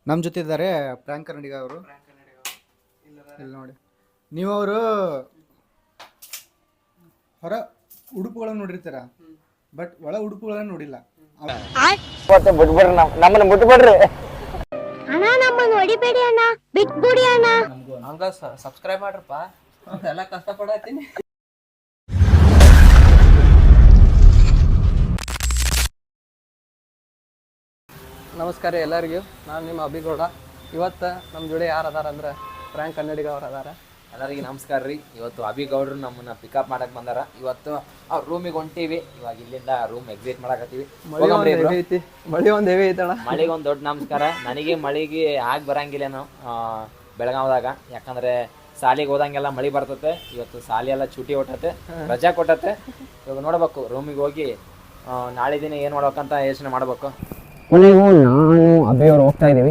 ನಮ್ಮ ಜೊತೆ ಇದ್ದಾರೆ ಪ್ರ್ಯಾಂಕ್ ಕನ್ನಡಿಗ ಅವರು. ಇಲ್ಲಿ ನೋಡಿ, ನೀವು ಅವರು ಹೊರ ಉಡುಪುಗಳನ್ನು ನೋಡಿರ್ತೀರ, ಬಟ್ ಒಳ ಉಡುಪುಗಳನ್ನು ನೋಡಿಲ್ಲ. ನಮ್ಮನ್ನ ಬಿಟ್ಬಿಡ್ರಿ ಅಣ್ಣ, ನಮ್ಮನ್ನು ಹೊಡಿಬೇಡಿ ಅಣ್ಣ, ಬಿಟ್ಬಿಡಿ ಅಣ್ಣ. ಹಂಗ ಸಬ್ಸ್ಕ್ರೈಬ್ ಮಾಡ್ರಪ್ಪ, ಎಲ್ಲ ಕಷ್ಟಪಡತ್ತೀನಿ. ನಮಸ್ಕಾರ ಎಲ್ಲರಿಗೂ, ನಾನು ನಿಮ್ಮ ಅಭಿಗೌಡ. ಇವತ್ತು ನಮ್ಮ ಜೋಡಿ ಯಾರು ಅದಾರ ಅಂದ್ರೆ ಪ್ರ್ಯಾಂಕ್ ಕನ್ನಡಿಗ ಅವ್ರು ಅದಾರ. ಎಲ್ಲರಿಗೆ ನಮಸ್ಕಾರ ರೀ. ಇವತ್ತು ಅಭಿಗೌಡ್ರು ನಮ್ಮನ್ನ ಪಿಕಪ್ ಮಾಡಕ್ ಬಂದಾರ. ಇವತ್ತು ಅವ್ರ ರೂಮಿಗೆ ಹೊಂಟೀವಿ. ಇವಾಗ ಇಲ್ಲಿಂದ ರೂಮ್ ಎಕ್ಸಿಟ್ ಮಾಡಕತ್ತೀವಿ. ಮಳಿ ಒಂದು ಹೆವಿ ಐತಣ್ಣ. ಮಳಿಗೆ ಒಂದು ದೊಡ್ಡ ನಮಸ್ಕಾರ. ನನಗೆ ಮಳಿಗೆ ಆಗಿ ಬರಂಗಿಲ್ಲೇನೋ ಬೆಳಗಾವದಾಗ, ಯಾಕಂದ್ರೆ ಸಾಲಿಗೆ ಹೋದಂಗೆಲ್ಲ ಮಳಿ ಬರ್ತತೆ. ಇವತ್ತು ಸಾಲಿ ಎಲ್ಲ ಚುಟಿ ಹೊಟ್ಟತೆ, ರಜಾ ಕೊಟ್ಟತೆ. ಇವಾಗ ನೋಡ್ಬೇಕು ರೂಮಿಗೆ ಹೋಗಿ ನಾಳೆ ದಿನ ಏನು ಮಾಡ್ಬೇಕಂತ ಯೋಚನೆ ಮಾಡ್ಬೇಕು. ಕೊನೆಗೂ ನಾನು ಅಭಿಯವರು ಹೋಗ್ತಾ ಇದ್ದೀವಿ.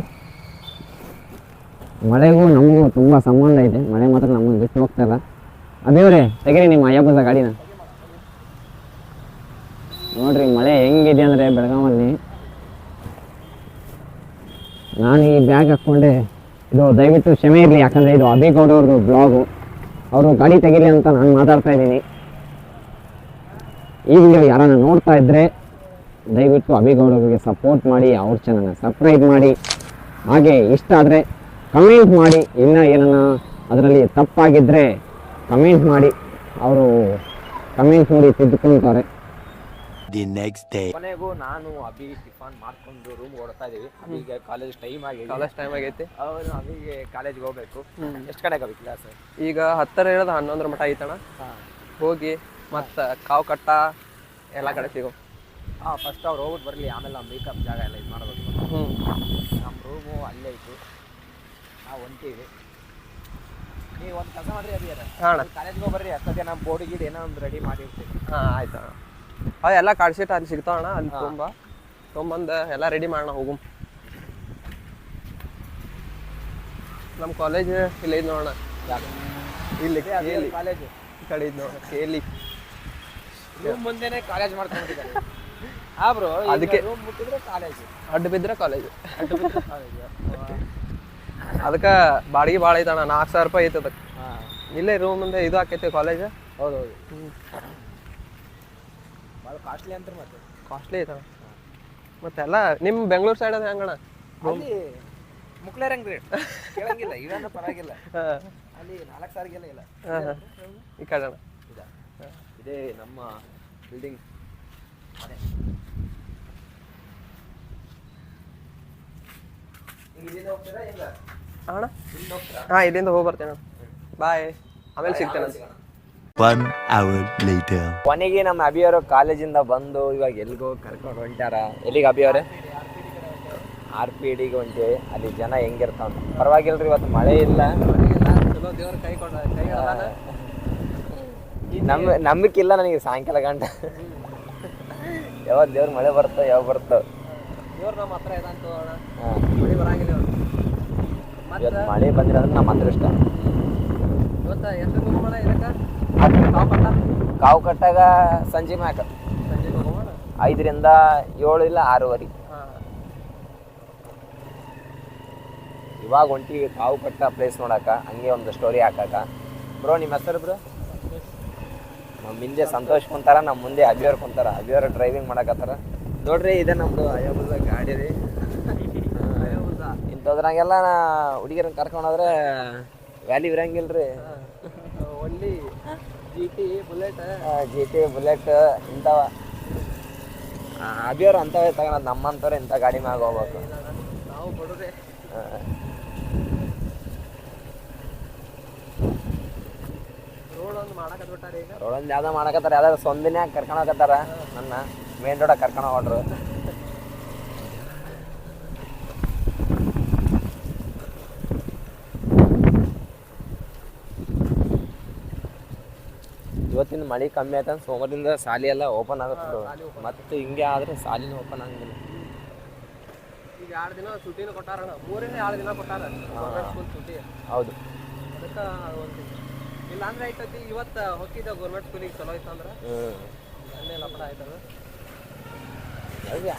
ಮಳೆಗೂ ನಮಗೂ ತುಂಬ ಸಂಬಂಧ ಇದೆ. ಮಳೆ ಮಾತ್ರ ನಮ್ಮನ್ನು ಬಿಟ್ಟು ಹೋಗ್ತಾ ಇಲ್ಲ. ಅಭಿಯವರೇ, ತೆಗೀರಿ ನಿಮ್ಮ ಅಯ್ಯಪ್ಪದ ಗಾಡಿನ. ನೋಡ್ರಿ ಮಳೆ ಹೆಂಗಿದೆ ಅಂದರೆ ಬೆಳಗಾವಲ್ಲಿ. ನಾನು ಈ ಬ್ಯಾಗ್ ಹಾಕ್ಕೊಂಡೆ. ಇದು ದಯವಿಟ್ಟು ಕ್ಷಮೆ ಇರಲಿ, ಯಾಕಂದರೆ ಇದು ಅಭಿಗೌಡವ್ರದ್ದು ಬ್ಲಾಗು. ಅವರು ಗಾಡಿ ತೆಗೀರಿ ಅಂತ ನಾನು ಮಾತಾಡ್ತಾ ಇದ್ದೀನಿ. ಈ ವಿಡಿಯೋ ಯಾರನ್ನ ನೋಡ್ತಾ ಇದ್ದರೆ ದಯವಿಟ್ಟು ಅಭಿಗೌಡರಿಗೆ ಸಪೋರ್ಟ್ ಮಾಡಿ, ಅವ್ರ ಚಾನಲ್ನ ಸಬ್ಸ್ಕ್ರೈಬ್ ಮಾಡಿ. ಹಾಗೆ ಇಷ್ಟ ಆದರೆ ಕಮೆಂಟ್ ಮಾಡಿ. ಇನ್ನೂ ಏನನ್ನ ಅದರಲ್ಲಿ ತಪ್ಪಾಗಿದ್ದರೆ ಕಮೆಂಟ್ ಮಾಡಿ. ಅವರು ಕಮೆಂಟ್ ನೋಡಿ ತಿದ್ದುಕೊಳ್ತಾರೆ. ಕೊನೆಗೂ ನಾನು ಅಭಿ ಟಿಫಾನ್ ಮಾಡ್ಕೊಂಡು ರೂಮ್ ಓಡ್ತಾ ಇದೀವಿ. ಅಭಿಗೆ ಕಾಲೇಜ್ ಟೈಮ್ ಆಗೈತಿ. ಅವನು ಅಭಿಗೆ ಕಾಲೇಜ್ಗೆ ಹೋಗ್ಬೇಕು. ಎಷ್ಟು ಕಡೆಗೆ ಅಭಿ ಕ್ಲಾಸ್? ಈಗ 10 ಇಳಿದ 11 ಮಟ್ಟ ಐತಣ್ಣ. ಹೋಗಿ ಮತ್ತು ಕಾವು ಕಟ್ಟ ಎಲ್ಲ ಕಡೆ ಸಿಗೋ. ಫಸ್ಟ್ ಅವ್ರು ಹೋಗ್ಬಿಟ್ಟು ಬರಲಿ, ಆಮೇಲೆ ನಾವು ಮೇಕಪ್ ಜಾಗ ಎಲ್ಲ ಇದು ಮಾಡಬೇಕು. ನಮ್ಮ ರೂಮು ಅಲ್ಲೇ ಇತ್ತು, ನಾವು ಹೊಂಟೀವಿ. ನೀವು ಒಂದು ಕೆಲಸ ಮಾಡಿರಿ ಅಭಿಯಾರ, ಕಾಲೇಜ್ಗೆ ಹೋಗಿ ಬರ್ರಿ. ಅಷ್ಟೊತ್ತಿಗೆ ನಮ್ಮ ಬೋರ್ಡ್ ಗೀಡ್ ಏನೋ ಒಂದು ರೆಡಿ ಮಾಡಿರ್ತೀವಿ. ಆಯ್ತು ಅಣ್ಣ. ಅವೆಲ್ಲ ಕಾಡ್ಸಿಟ್ಟು ಅಲ್ಲಿ ಸಿಗ್ತಾವಣ್ಣ. ಅಲ್ಲಿ ತೊಗೊಂಬಂದು ಎಲ್ಲ ರೆಡಿ ಮಾಡೋಣ, ಹೋಗು. ನಮ್ಮ ಕಾಲೇಜ್ ಇಲ್ಲ ಇದು ನೋಡೋಣ. ಇಲ್ಲಿ ಕಾಲೇಜ್ ಈ ಕಡೆ ಇದು ನೋಡೋಣ. ಕೇಳಿ ಮುಂದೆನೆ ಕಾಲೇಜ್ ಮಾಡ್ಕೊಂಡಿದ್ದಾರೆ. ಬ್ರೋ, ಅದಕ್ಕೆ ರೂಮ್ ಮುಟ್ಟಿದ್ರೆ ಕಾಲೇಜ್, ಅಡ್ಡ ಬಿದ್ದರೆ ಕಾಲೇಜ್. ಅದಕ್ಕೆ ಬಾಡಿಗೆ ಭಾಳ ಐತಣ್ಣ. 4,000 ರೂಪಾಯಿ ಐತೆ ಅದಕ್ಕೆ. ಇಲ್ಲೇ ರೂಮ್ ಮುಂದೆ ಇದು ಹಾಕೈತಿ ಕಾಲೇಜ್. ಹೌದೌದು, ಭಾಳ ಕಾಸ್ಟ್ಲಿ ಅಂತ. ಮತ್ತೆ ಕಾಸ್ಟ್ಲಿ ಐತಣ್ಣ. ಮತ್ತೆಲ್ಲ ನಿಮ್ಮ ಬೆಂಗಳೂರು ಸೈಡ್ ಅದು ಹೆಂಗಣ್ಣ? ಅಲ್ಲಿ ಮುಕ್ಳೇರಂಗ್ ರೇಟ್ ಕೇಳಂಗಿಲ್ಲ, ಇವೆಲ್ಲ ಪರವಾಗಿಲ್ಲ. ಅಲ್ಲಿ 4,000ಗೆಲ್ಲ ಇಲ್ಲ. ಈ ಕಡೆ ಅಣ್ಣ ಇದೇ ನಮ್ಮ ಬಿಲ್ಡಿಂಗ್ ಮನೆ. ಅಣ್ಣ ಹಾಂ, ಇಲ್ಲಿಂದ ಹೋಗಿ ಬರ್ತೇನೆ. ಬಾಯ್, ಆಮೇಲೆ ಸಿಗ್ತೇನೆ. ಕೊನೆಗೆ ನಮ್ಮ ಅಭಿಯವರು ಕಾಲೇಜಿಂದ ಬಂದು ಇವಾಗ ಎಲ್ಲಿಗೋ ಕರ್ಕೊಂಡು ಹೊಂಟಾರ. ಎಲ್ಲಿಗೆ ಅಭಿಯವರೇ? RPDಗೆ ಹೊಂಟೇವಿ. ಅಲ್ಲಿ ಜನ ಹೆಂಗಿರ್ತಾವ ಪರವಾಗಿಲ್ರಿ. ಇವತ್ತು ಮಳೆ ಇಲ್ಲ, ದೇವ್ರ ಕೈ ನಂಬಿಕಿಲ್ಲ ನನಗೆ ಸಾಯಂಕಾಲ ಗಂಟ. ಯಾವಾಗ ದೇವ್ರ ಮಳೆ ಬರ್ತೋ ಯಾವಾಗ ಬರ್ತೋ. ದೇವ್ರು ನಮ್ಮ ಹತ್ರ ಇದಂತ ಮಳೆ ಬರಂಗಿಲ್ಲ. ಇವತ್ತು ಮಳೆ ಬಂದಿರೋದ್ರೆ ನಮ್ಮ ಅದೃಷ್ಟ. ಇವತ್ತು ಎಷ್ಟು ಹೋಗೋಣ? ಇದಕ್ಕೆ ಕಾವು ಕಟ್ಟಾಗ ಸಂಜೆ ಮ್ಯಾಕ, ಸಂಜೆ ಹೋಗೋಣ. 5ರಿಂದ 7 ಇಲ್ಲ 6:30. ಇವಾಗ ಹೊಂಟಿವಿ ಕಾವು ಕಟ್ಟ ಪ್ಲೇಸ್ ನೋಡಾಕ, ಹಂಗೆ ಒಂದು ಸ್ಟೋರಿ ಹಾಕಾಕ. ಬ್ರೋ, ನಿಮ್ಮ ಹೆಸರು ಬ್ರೋ? ನಮ್ಮ ಹಿಂದೆ ಸಂತೋಷ್ ಕುಂತಾರ, ನಮ್ಮ ಮುಂದೆ ಅಭಿಯವ್ರು ಕುಂತಾರ. ಅಭಿಯವ್ರು ಡ್ರೈವಿಂಗ್ ಮಾಡಕತ್ತಾರ. ನೋಡ್ರಿ, ಇದೆ ನಮ್ಮದು ಅಯೋಬದ ಗಾಡಿ ರೀ. ಇಂಥದ್ರಾಗೆಲ್ಲ ಹುಡುಗಿರನ್ನ ಕರ್ಕೊಂಡೋದ್ರೆ ವ್ಯಾಲ್ಯೂ ಇರಂಗಿಲ್ರಿ. ಒನ್ಲಿ GT ಬುಲೆಟ್ ಇಂಥವ. ಅಭಿಯವ್ರು ಅಂಥವೇ ತಗೋಣ. ನಮ್ಮಂಥವ್ರು ಇಂಥ ಗಾಡಿ ಮ್ಯಾಗ ಹೋಗ್ಬೇಕು. ನಾವು ಬಡವ್ರೆ. ರೋಡ್ ಒಂದು ಯಾವ್ದೋ ಮಾಡಕತ್ತಾರ. ಯಾವ್ದಾದ್ರು ಸೊಂದಿನ್ಯಾಗ ಕರ್ಕೊಂಡೋಗತ್ತಾರ. ನನ್ನ ಮೇನ್ ರೋಡಾಗ ಕರ್ಕೊಂಡು ಹೋಗ್ರು. ಇವತ್ತಿನ ಮಳೆ ಕಮ್ಮಿ ಆಯ್ತು. ಸೋಮವಾರದಿಂದ ಸಾಲಿ ಎಲ್ಲ ಓಪನ್ ಆಗುತ್ತೆ. ಮತ್ತೆ ಹಿಂಗೆ ಆದ್ರೆ ಸಾಲಿನೂ ಓಪನ್ ಆಗಂಗಿಲ್ಲ. ಈಗ 2 ದಿನ ಸುಟ್ಟಿನೂ ಕೊಟ್ಟಾರಣ್ಣ. 3-2 ದಿನ ಕೊಟ್ಟಾರ ಸುಟ್ಟಿ. ಹೌದು, ಅದಕ್ಕೆ ಇಲ್ಲ ಅಂದ್ರೆ ಆಯ್ತತಿ. ಇವತ್ತು ಹೋಗಿದ್ದ ಗೌರ್ಮೆಂಟ್ ಸ್ಕೂಲಿಗೆ ಚಲೋ ಐತೆ ಅಂದ್ರೆ ಅಲ್ಲೇ ಲಪಡ ಆಯ್ತದ.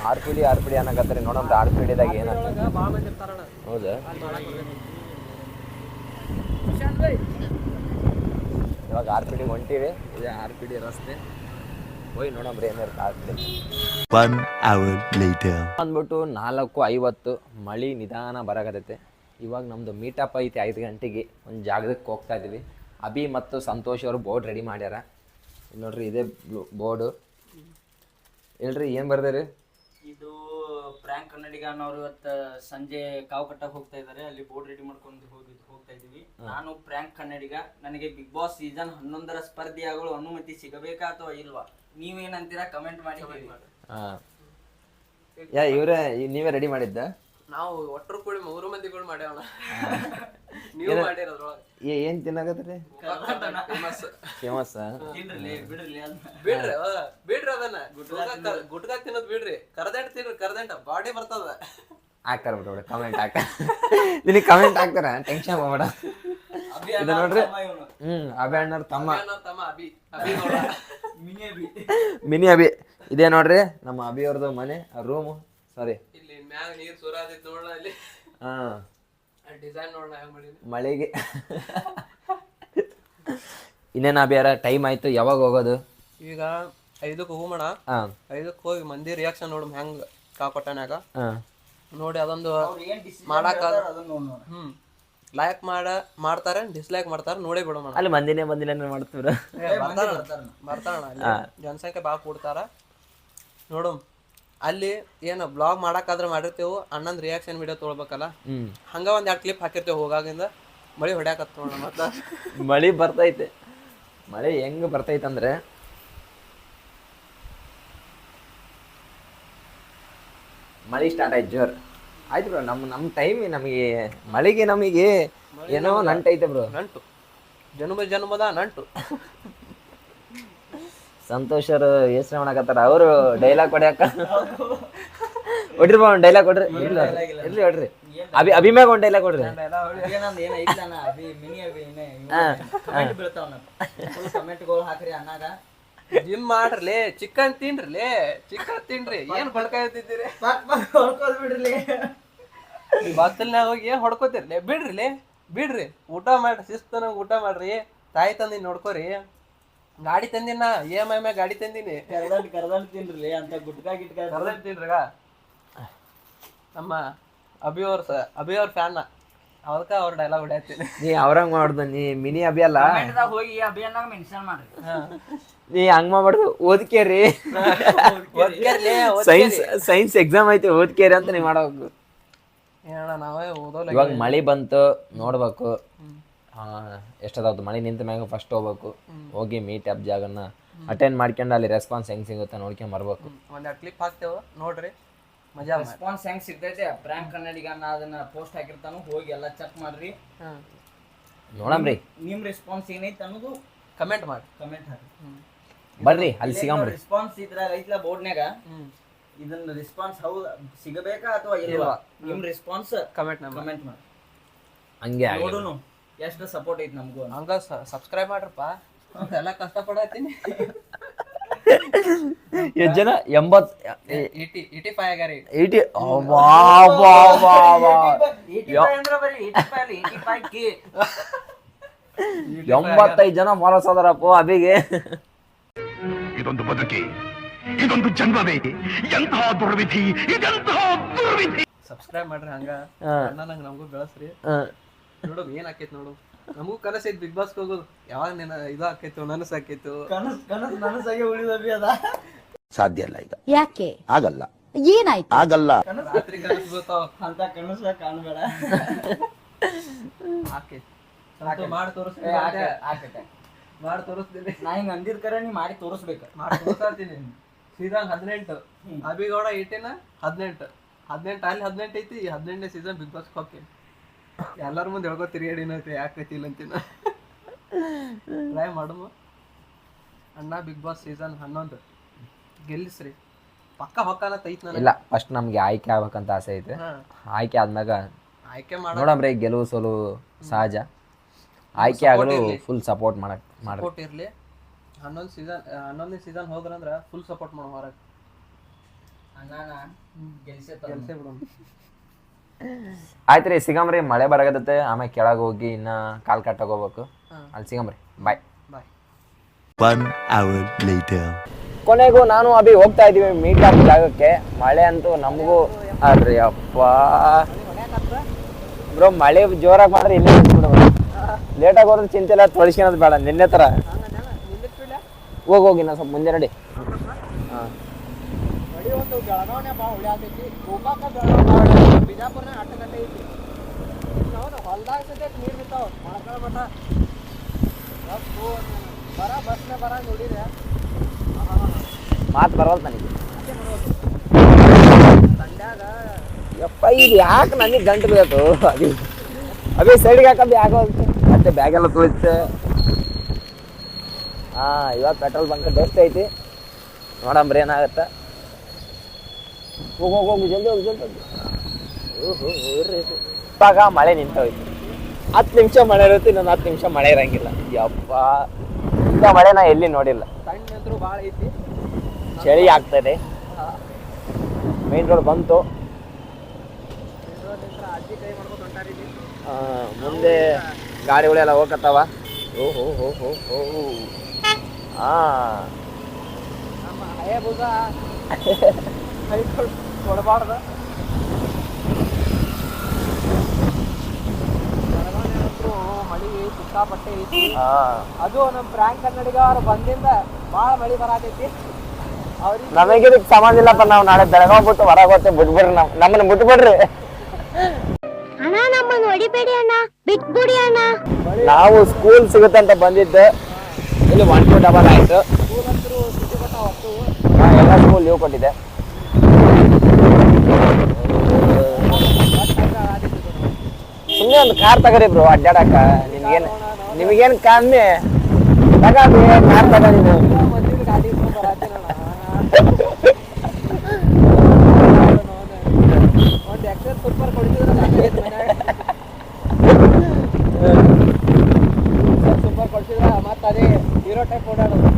ಆರ್ ಪಿ ಡಿ ಅನ್ನಕತ್ತಾರೆ ನೋಡೋಣ ಆರ್ ಪಿ ಡಿದಾಗ ಏನಾಗ್ತದೆ ಭಾಳ ಮಂದಿ ಇರ್ತಾರಣ್ಣ ಹೌದಾ ಅಲ್ಲಿ ಮಾಡಕ್ಕೆ ಬರ್ತೈತಿ. ಇವಾಗ ಆರ್ ಪಿ ಡಿಗೆ ಹೊಂಟೀವಿ ಇದೇ ಆರ್ ಪಿ ಡಿ ರಸ್ತೆ ಹೋಗಿ ನೋಡಮ್ರಿ ಏನಿರುತ್ತೆ R P D. 1 hour later. ಅಂದ್ಬಿಟ್ಟು 4:50 ಮಳೆ ನಿಧಾನ ಬರಕತ್ತೈತೆ. ಇವಾಗ ನಮ್ಮದು ಮೀಟಪ್ ಐತಿ 5 ಗಂಟೆಗೆ ಒಂದು ಜಾಗಕ್ಕೆ ಹೋಗ್ತಾ ಇದ್ದೀವಿ. ಅಭಿ ಮತ್ತು ಸಂತೋಷ್ ಅವರು ಬೋರ್ಡ್ ರೆಡಿ ಮಾಡ್ಯಾರ. ಇಲ್ಲಿ ನೋಡ್ರಿ ಇದೇ ಬೋರ್ಡು. ಹೇಳ್ರಿ ಏನು ಬರ್ದೇರಿ? ಇದು ಪ್ರ್ಯಾಂಕ್ ಕನ್ನಡಿಗ ಅನ್ನೋರು ಇವತ್ತು ಸಂಜೆ ಕಾವು ಕಟ್ಟಕ್ಕೆ ಹೋಗ್ತಾ ಇದ್ದಾರೆ. ಅಲ್ಲಿ ಬೋರ್ಡ್ ರೆಡಿ ಮಾಡ್ಕೊಂಡು ಹೋಗ್ತಾ ಇದೀವಿ. ನಾನು ಪ್ರ್ಯಾಂಕ್ ಕನ್ನಡಿಗ. ನನಗೆ ಬಿಗ್ ಬಾಸ್ ಸೀಸನ್ 11ರ ಸ್ಪರ್ಧಿಯಾಗಲು ಅನುಮತಿ ಸಿಗಬೇಕಾ ಅಥವಾ ಇಲ್ವಾ? ನೀವೇನಂತೀರಾ ಕಮೆಂಟ್ ಮಾಡಿ ಹೇಳಿ. ಹಾಂ ಇವರೇ ನೀವೇ ರೆಡಿ ಮಾಡಿದ್ದ? ನಾವು ಒಟ್ಟರು ಕೂಡಿ 3 ಮಂದಿಗಳು ಮಾಡ್ಯಾವಣ. ನೀವು ಮಾಡಿರೋದ್ರೊಳಗೆ ಏನು ತಿನ್ನಾಕತ್ರಿ? ಫೇಮಸ್ ಬಿಡ್ರಿ ಅದನ್ನ ಗುಟ್ಕಾ ತಿನ್ನೋದ್ ಬಿಡ್ರಿ, ಕರ್ದಂಟ ತಿನ್ರಿ, ಕರ್ದಂಟ ಬಾಡಿ ಬರ್ತದ. ಹಾಕ್ತಾರ ಬಿಡ್ರಿ ಕಮೆಂಟ್ ನಿನಗೆ ಕಮೆಂಟ್ ಹಾಕ್ತಾರ, ಟೆನ್ಷನ್ ಮಾಡಬೇಡ. ಇದು ನೋಡ್ರಿ ಅಭಿ ಅಣ್ಣವ್ರ ತಮ್ಮ ಮಿನಿ ಅಭಿ. ಇದೇ ನೋಡ್ರಿ ನಮ್ಮ ಅಭಿ ಅವ್ರದ್ದು ಮನೆ ರೂಮು. ಸಾರಿ ಇಲ್ಲಿ ಮ್ಯಾಗ ನೀರ್ ಸುರಾದಿತ್ ನೋಡ. ಇಲ್ಲಿ ಹಾಂ ಡಿಸೈನ್ ನೋಡೋಣ ಹೆಂಗ್ ಮಾಡಿನಿ ಮಳೆಗೆ. ಇನ್ನೇನು ಅಭಿಯಾರ ಟೈಮ್ ಆಯ್ತು, ಯಾವಾಗ ಹೋಗೋದು? ಈಗ 5ಕ್ಕೆ ಹೋಗೋಣ. ಹಾಂ 5ಕ್ಕೆ ಹೋಗಿ ಮಂದಿ ರಿಯಾಕ್ಷನ್ ನೋಡು ಹೆಂಗ್ ಕಾಕೊಟ್ಟನ್ಯಾಗ ಹಾಂ ನೋಡಿ. ಅದೊಂದು ಮಾಡಾಕ ಲೈಕ್ ಮಾಡ್ತಾರೆ, ಡಿಸ್ಲೈಕ್ ಮಾಡ್ತಾರೆ, ನೋಡೇ ಬಿಡೋಣ. ಅಲ್ಲಿ ಮಂದಿನೇ ಮಾಡ್ತೀವ್ರ ಬರ್ತಾರಣ ಜನಸಂಖ್ಯೆ ಭಾಳ ಕೊಡ್ತಾರ ನೋಡು. ಅಲ್ಲಿ ಏನು ಬ್ಲಾಗ್ ಮಾಡಾಕಾದ್ರೆ ಮಾಡಿರ್ತೇವೆ, ಅಣ್ಣಂದ್ ರಿಯಾಕ್ಷನ್ ವಿಡಿಯೋ ತೊಗೊಳ್ಬೇಕಲ್ಲ, ಹಂಗ ಒಂದ್ 2 ಕ್ಲಿಪ್ ಹಾಕಿರ್ತೇವೆ. ಹೋಗಾಗಿಂದ ಮಳಿ ಹೊಡ್ಯಾಕತ್ತ ನೋಡ. ಮತ್ತೆ ಮಳೆ ಬರ್ತೈತೆ. ಮಳೆ ಹೆಂಗ್ ಬರ್ತೈತೆ ಅಂದ್ರೆ ಮಳೆ ಸ್ಟಾರ್ಟ್ ಆಯ್ತು ಜೋರ್ ಆಯ್ತು ಬ್ರೋ. ನಮ್ಮ ಟೈಮ್ ನಮಗೆ ಮಳೆಗೆ ನಮಗೆ ಏನೋ ನಂಟೈತೆ ಬ್ರೋ. ನಂಟು ಜನ್ಮದ ನಂಟು. ಸಂತೋಷರು ಯೋಚನೆ ಮಾಡಕತ್ತಾರ. ಅವರು ಡೈಲಾಗ್ ಹೊಡ್ಯಾಕ ಹೊಡ್ರಿ ಬಾ, ಒಂದು ಡೈಲಾಗ್ ಕೊಡ್ರಿ. ಇರ್ಲಿ ಹೊಡ್ರಿ. ಅಭಿಮ್ಯಾಗ ಒಂದು ಡೈಲಾಗ್ ಕೊಡ್ರಿ. ಹಾಕ್ರಿ ಅನ್ನಾಗ ಜಿಮ್ ಮಾಡ್ರಲಿ, ಚಿಕನ್ ತಿನ್ರಿ, ಚಿಕನ್ ತಿನ್ರಿ. ಏನ್ ಹೊಡ್ಕಾಯ್ತಿದ್ದೀರಿ? ಬಾಕ್ಸಲ್ನಾಗ ಹೋಗಿ ಏನ್ ಹೊಡ್ಕೋತಿರ್ಲಿ? ಬಿಡ್ರಿ ಊಟ ಮಾಡ್ರಿ, ಶಿಸ್ತನ ಊಟ ಮಾಡ್ರಿ. ತಾಯಿ ತಂದಿ ನೋಡ್ಕೋರಿ. ಗಾಡಿ ತಂದಿನ EMI ಮ್ಯಾಗ ಗಾಡಿ ತಂದಿನಿ. ಕರ್ದಂಡ್ ತಿನ್ರಿ ಅಂತ ಗುಟ್ಕಾ ಗಿಟ್ಕಾ ಕರ್ದಂಡ್ ತಿನ್ರಿಗ. ನಮ್ಮ ಅಭಿಯವ್ರ ಫ್ಯಾನ್, ಅದಕ್ಕೆ ಅವ್ರ ಡೈಲಾಗ್ ಹೊಡ್ಯಾತೀನಿ. ನೀ ಅವ್ರಂಗ್ ಮಾಡ್ದು, ನೀ ಮಿನಿ ಅಭಿ ಅಲ್ಲ. ಹೋಗಿ ಅಭಿಯಾನಾಗ ಮೆನ್ಷನ್ ಮಾಡ್ರಿ. ನೀ ಹಂಗ್ ಮಾಡ್ಬಾರ್ದು. ಓದ್ಕೇರಿ, ಸೈನ್ಸ್ ಎಕ್ಸಾಮ್ ಐತಿ, ಓದ್ಕೇರಿ ಅಂತ ನೀ ಮಾಡೋಕು. ಏನಣ್ಣ ನಾವೇ ಓದೋಲ್ಲ. ಇವಾಗ ಮಳೆ ಬಂತು ನೋಡ್ಬೇಕು. ಎಷ್ಟದಾವ್ದು ಮಳೆ ನಿಂತ ಮ್ಯಾಗ ಫಸ್ಟ್ ಹೋಗ್ಬೇಕು. ಹೋಗಿ ಮೀಟ್ ಅಪ್ ಜಾಗನ ಅಟೆಂಡ್ ಮಾಡ್ಕೊಂಡು ಅಲ್ಲಿ ರೆಸ್ಪಾನ್ಸ್ ಹೆಂಗ್ ಸಿಗುತ್ತೆ ನೋಡ್ಕೊಂಡ್ ಬರ್ಬೇಕು. ಒಂದ್ 2 ಕ್ಲಿಪ್ ಹಾಕ್ತೇವ ನೋಡ್ರಿ, ಮಜಾ. ರೆಸ್ಪಾನ್ಸ್ ಹೆಂಗ್ ಸಿಗ್ತೈತೆ ಪ್ರ್ಯಾಂಕ್ ಕನ್ನಡಿಗ ಅದನ್ನ ಪೋಸ್ಟ್ ಹಾಕಿರ್ತಾನು, ಹೋಗಿ ಎಲ್ಲ ಚೆಕ್ ಮಾಡ್ರಿ. ನೋಡಮ್ರಿ ನಿಮ್ ರೆಸ್ಪಾನ್ಸ್ ಏನೈತೆ ಅನ್ನೋದು ಕಮೆಂಟ್ ಮಾಡಿ, ಕಮೆಂಟ್ ಹಾಕಿ ಬರ್ರಿ. ಅಲ್ಲಿ ಸಿಗಮ್ರಿ. ರೆಸ್ಪಾನ್ಸ್ ಇದ್ರಾಗ ಐತ್ಲ ಬೋರ್ಡ್ನ್ಯಾಗ, ಇದನ್ನ ರೆಸ್ಪಾನ್ಸ್ ಹೌದು ಸಿಗಬೇಕಾ ಅಥವಾ ಇಲ್ವಾ? ನಿಮ್ ರೆಸ್ಪಾನ್ಸ್ ಕಮೆಂಟ್ ಮಾಡಿ. ಹಂಗೆ ನೋಡುನು ಎಷ್ಟು ಸಪೋರ್ಟ್ ಐತಿ ನಮಗೂ. ಹಂಗ ಸಬ್ಸ್ಕ್ರೈಬ್ ಮಾಡ್ರಪ್ಪ, ಎಲ್ಲ ಕಷ್ಟಪಡತ್ತೀನಿ. ಎಷ್ಟು ಜನ? 85 ಆಗ್ಯಾರ. 85 ಜನ ಫಾಲೋಸ್ ಅದಾರಪ್ಪ ಅಭಿಗೆ. ಇದೊಂದು ಬದುಕಿ, ಇದೊಂದು ಜನ್ಮವೇ, ಎಂತಹ ದುರ್ವಿಧಿ, ಇದೆಂತಹ ದುರ್ವಿಧಿ. ಸಬ್ಸ್ಕ್ರೈಬ್ ಮಾಡ್ರಿ. ಹಂಗ ನಂಗೆ ನಮಗೂ ಬೆಳೆಸ್ರಿ. ನೋಡು ಏನ್ ಆಕೈತಿ ನೋಡು. ನಮಗೂ ಕನಸೈತಿ ಬಿಗ್ ಬಾಸ್ ಹೋಗೋದು. ಯಾವಾಗ ನೀನು ಇದು ಆಕೈತು, ನನಸು ಆಕೈತು. ನನಸಾಗಿ ಉಳಿದವಿ ಅದ ಸಾಧ್ಯ ಇಲ್ಲ ಈಗ. ಯಾಕೆ ಆಗಲ್ಲ, ಏನಾಯ್ತು? ಆಗಲ್ಲ. ರಾತ್ರಿ ಕನಸು ಬರ್ತಾವ ಅಂತ ಕನಸ ಕಾಣಬೇಡ. ಆಕೈತಿ ಮಾಡಿ ತೋರಿಸ್ತೀನಿ. ಮಾಡಿ ತೋರಿಸ್ತೀನಿ. ನಾ ಹಿಂಗ ಅಂದಿರ್ಕರ ನೀ ಮಾಡಿ ತೋರಿಸ್ಬೇಕು. ಮಾಡಿ ತೋರಿಸ್ತೀನಿ. ಸೀಸನ್ 18 ಅಭಿಗೌಡ 18 18 ಅಲ್ಲಿ 18 ಐತಿ. 18ನೇ ಸೀಸನ್ ಬಿಗ್ ಬಾಸ್ ಹೋಗಿ ಎಲ್ಲರ ಮುಂದೆ ಹೇಳ್ಕೊ ತಿರುಗಾಡಿನೈತಿ. ಯಾಕೈತಿ ಇಲ್ಲ ಅಂತಿನ ಟ್ರೈ ಮಾಡಮ್ಮ. ಅಣ್ಣ ಬಿಗ್ ಬಾಸ್ ಸೀಸನ್ 11 ಗೆಲ್ಲಿಸ್ರಿ. ಪಕ್ಕ ಹೊಕ್ಕಾನ ತೈತ್ ನಾನು. ಇಲ್ಲ, ಫಸ್ಟ್ ನಮ್ಗೆ ಆಯ್ಕೆ ಆಗ್ಬೇಕಂತ ಆಸೆ ಐತೆ. ಆಯ್ಕೆ ಆದ್ಮ್ಯಾಗ ಆಯ್ಕೆ ಮಾಡ ನೋಡಮ್ರಿ. ಗೆಲುವು ಸೋಲು ಸಹಜ. ಆಯ್ಕೆ ಆಗಲು ಫುಲ್ ಸಪೋರ್ಟ್ ಸಪೋರ್ಟ್ ಇರ್ಲಿ. 11ನೇ ಸೀಸನ್ ಹೋದ್ರಂದ್ರ ಫುಲ್ ಸಪೋರ್ಟ್ ಮಾಡೋ ಹೊರಗೆ. ಅಣ್ಣನ ಗೆಲ್ಸೇ ಗೆಲ್ಸೇ ಬಿಡೋಣ. ಆಯ್ತು ರೀ, ಸಿಗಮ್ರಿ. ಮಳೆ ಬರಗತ್ತೆ, ಆಮೇಲೆ ಕೆಳಗೆ ಹೋಗಿ ಇನ್ನ ಕಾಲ್ ಕಟ್ಟಾಗ ಹೋಗ್ಬೇಕು. ಅಲ್ಲಿ ಸಿಗಮ್ರಿ. ಬಾಯ್. ಬಾಯ್. 1 hour later. ಕೊನೆಗೂ ನಾನು ಅಭಿ ಹೋಗ್ತಾ ಇದೀವಿ ಮೀಟ್ ಆಗೋ ಜಾಗಕ್ಕೆ. ಮಳೆ ಅಂತೂ ನಮಗೂ ಅಲ್ರಿ ಅಪ್ಪ ಬ್ರೋ, ಮಳೆ ಜೋರಾಗಿ ಮಾಡಿದ್ರೆ ಇಲ್ಲೇ ನಿಂತ್ಬಿಡ್ಬೋದು. ಲೇಟಾಗಿ ಹೋದ್ರೆ ಚಿಂತೆ ಇಲ್ಲ, ತೊಳಿಸ್ಕೊಳೋದು ಬೇಡ. ನಿನ್ನೆ ಥರ ಹೋಗಿ ನಾ ಸ್ವಲ್ಪ ಮುಂದೆ ನಡಿ. ಹಾಂ, ಮಾತು ಬರೋದು ನನಗೆ. ಯಪ್ಪ, ಇದು ಯಾಕೆ ನನಗೆ ಗಂಟು ಬೇಕು? ಅದೇ ಸೈಡ್ಗೆ ಹಾಕೋದು ಯಾಕೋದು ಮತ್ತೆ ಬ್ಯಾಗೆಲ್ಲ ತುಳಿತೆ. ಹಾಂ, ಇವಾಗ ಪೆಟ್ರೋಲ್ ಬಂಕ್ ಬೆಸ್ಟ್ ಐತಿ. ನೋಡಂಬ್ರಿ ಏನಾಗತ್ತೆ. ಹೋಗಿ ಜಲ್ದಿ ಹೋಗಿ ಜಲ್ದಿ. ಇವಾಗ ಮಳೆ ನಿಂತೋಯ್ತು. 10 ನಿಮಿಷ ಮಳೆ ಇರುತ್ತೆ, ಇನ್ನೊಂದು 10 ನಿಮಿಷ ಮಳೆ ಇರಂಗಿಲ್ಲ. ಯಪ್ಪ, ಇಂಥ ಮಳೆ ನಾ ಎಲ್ಲಿ ನೋಡಿಲ್ಲ. ಸಣ್ಣ ಭಾಳ ಐತಿ, ಚಳಿ ಆಗ್ತದೆ. ಮೇನ್ ರೋಡ್ ಬಂತು. ಅಜ್ಜಿ ಕೈ ಮಾಡ್ಕೊಂಡು ಹೊಂಟಾರಿದ್ವಿ. ಮುಂದೆ ಗಾಡಿಗಳೆಲ್ಲ ಹೋಗತ್ತಾವ. ಓಹೋ ಹೋ ಹೋ ಹೋ. ನಮ್ಮ ಹಳೆ ಭುಜ ಕೈ ಕೊಡಬಾರ್ದು. ಮಳಿ ಸಿಕ್ಕಾಪಟ್ಟೆ ಐತಿ. ಅದು ನಮ್ಮ ಫ್ರಾಂಕ್ ಕನ್ನಡಿಗ ಅವ್ರು ಬಂದಿಂದ ಭಾಳ ಮಳಿ ಬರಾತೈತಿ. ಅವ್ರಿಗೆ ನಮಗೆ ಇದಕ್ಕೆ ಸಂಬಂಧ ಇಲ್ಲಪ್ಪ. ನಾವು ನಾಳೆ ಬೆಳಗಾವ್ ಬಿಟ್ಟು ಹೊರಗೆ ಹೋಗ್ತೇವೆ. ಬಿಟ್ಬಿಡ್ರಿ, ನಮ್ಮನ್ನ ಬಿಟ್ಬಿಡ್ರಿ. ಅಣ್ಣ ನಮ್ಮನ್ನು ಹೊಡಿಬೇಡಿ ಅಣ್ಣ, ಬಿಟ್ಬಿಡಿ ಅಣ್ಣ. ನಾವು ಸ್ಕೂಲ್ ಸಿಗುತ್ತಂತ ಬಂದಿದ್ದು. ಇಲ್ಲಿ 1 to 2 ಆಯ್ತು. ಸ್ಕೂಲ್ ಅಂತೂ ಸುದ್ದಿ ಕೊಟ್ಟ ಹೊತ್ತು ಎಲ್ಲ ಸ್ಕೂಲ್ ಲೀವ್ ಕೊಟ್ಟಿದೆ. ಸುಮ್ಮನೆ ಒಂದು ಕಾರ್ ತಗರಿ ಬ್ರೋ, ಅಡ್ಡಾಡಕ. ನಿಮಗೇನು ಕಮ್ಮಿ ತಗೋರಿ, ಕಾರ್ ತಗ. ನೀವು ಮಂದಿಗೆ ಗಾಡಿ ಬರಾತೀನಿ ಒಂದು ಎಕ್ಸೆಲ್ ಸೂಪರ್ ಸೂಪರ್ ಕೊಡ್ಸಿದ್ರ ಮತ್ತೆ ಅದೇ ಹೀರೋ ಟೈಪ್ ಓಡಾಡೋದು.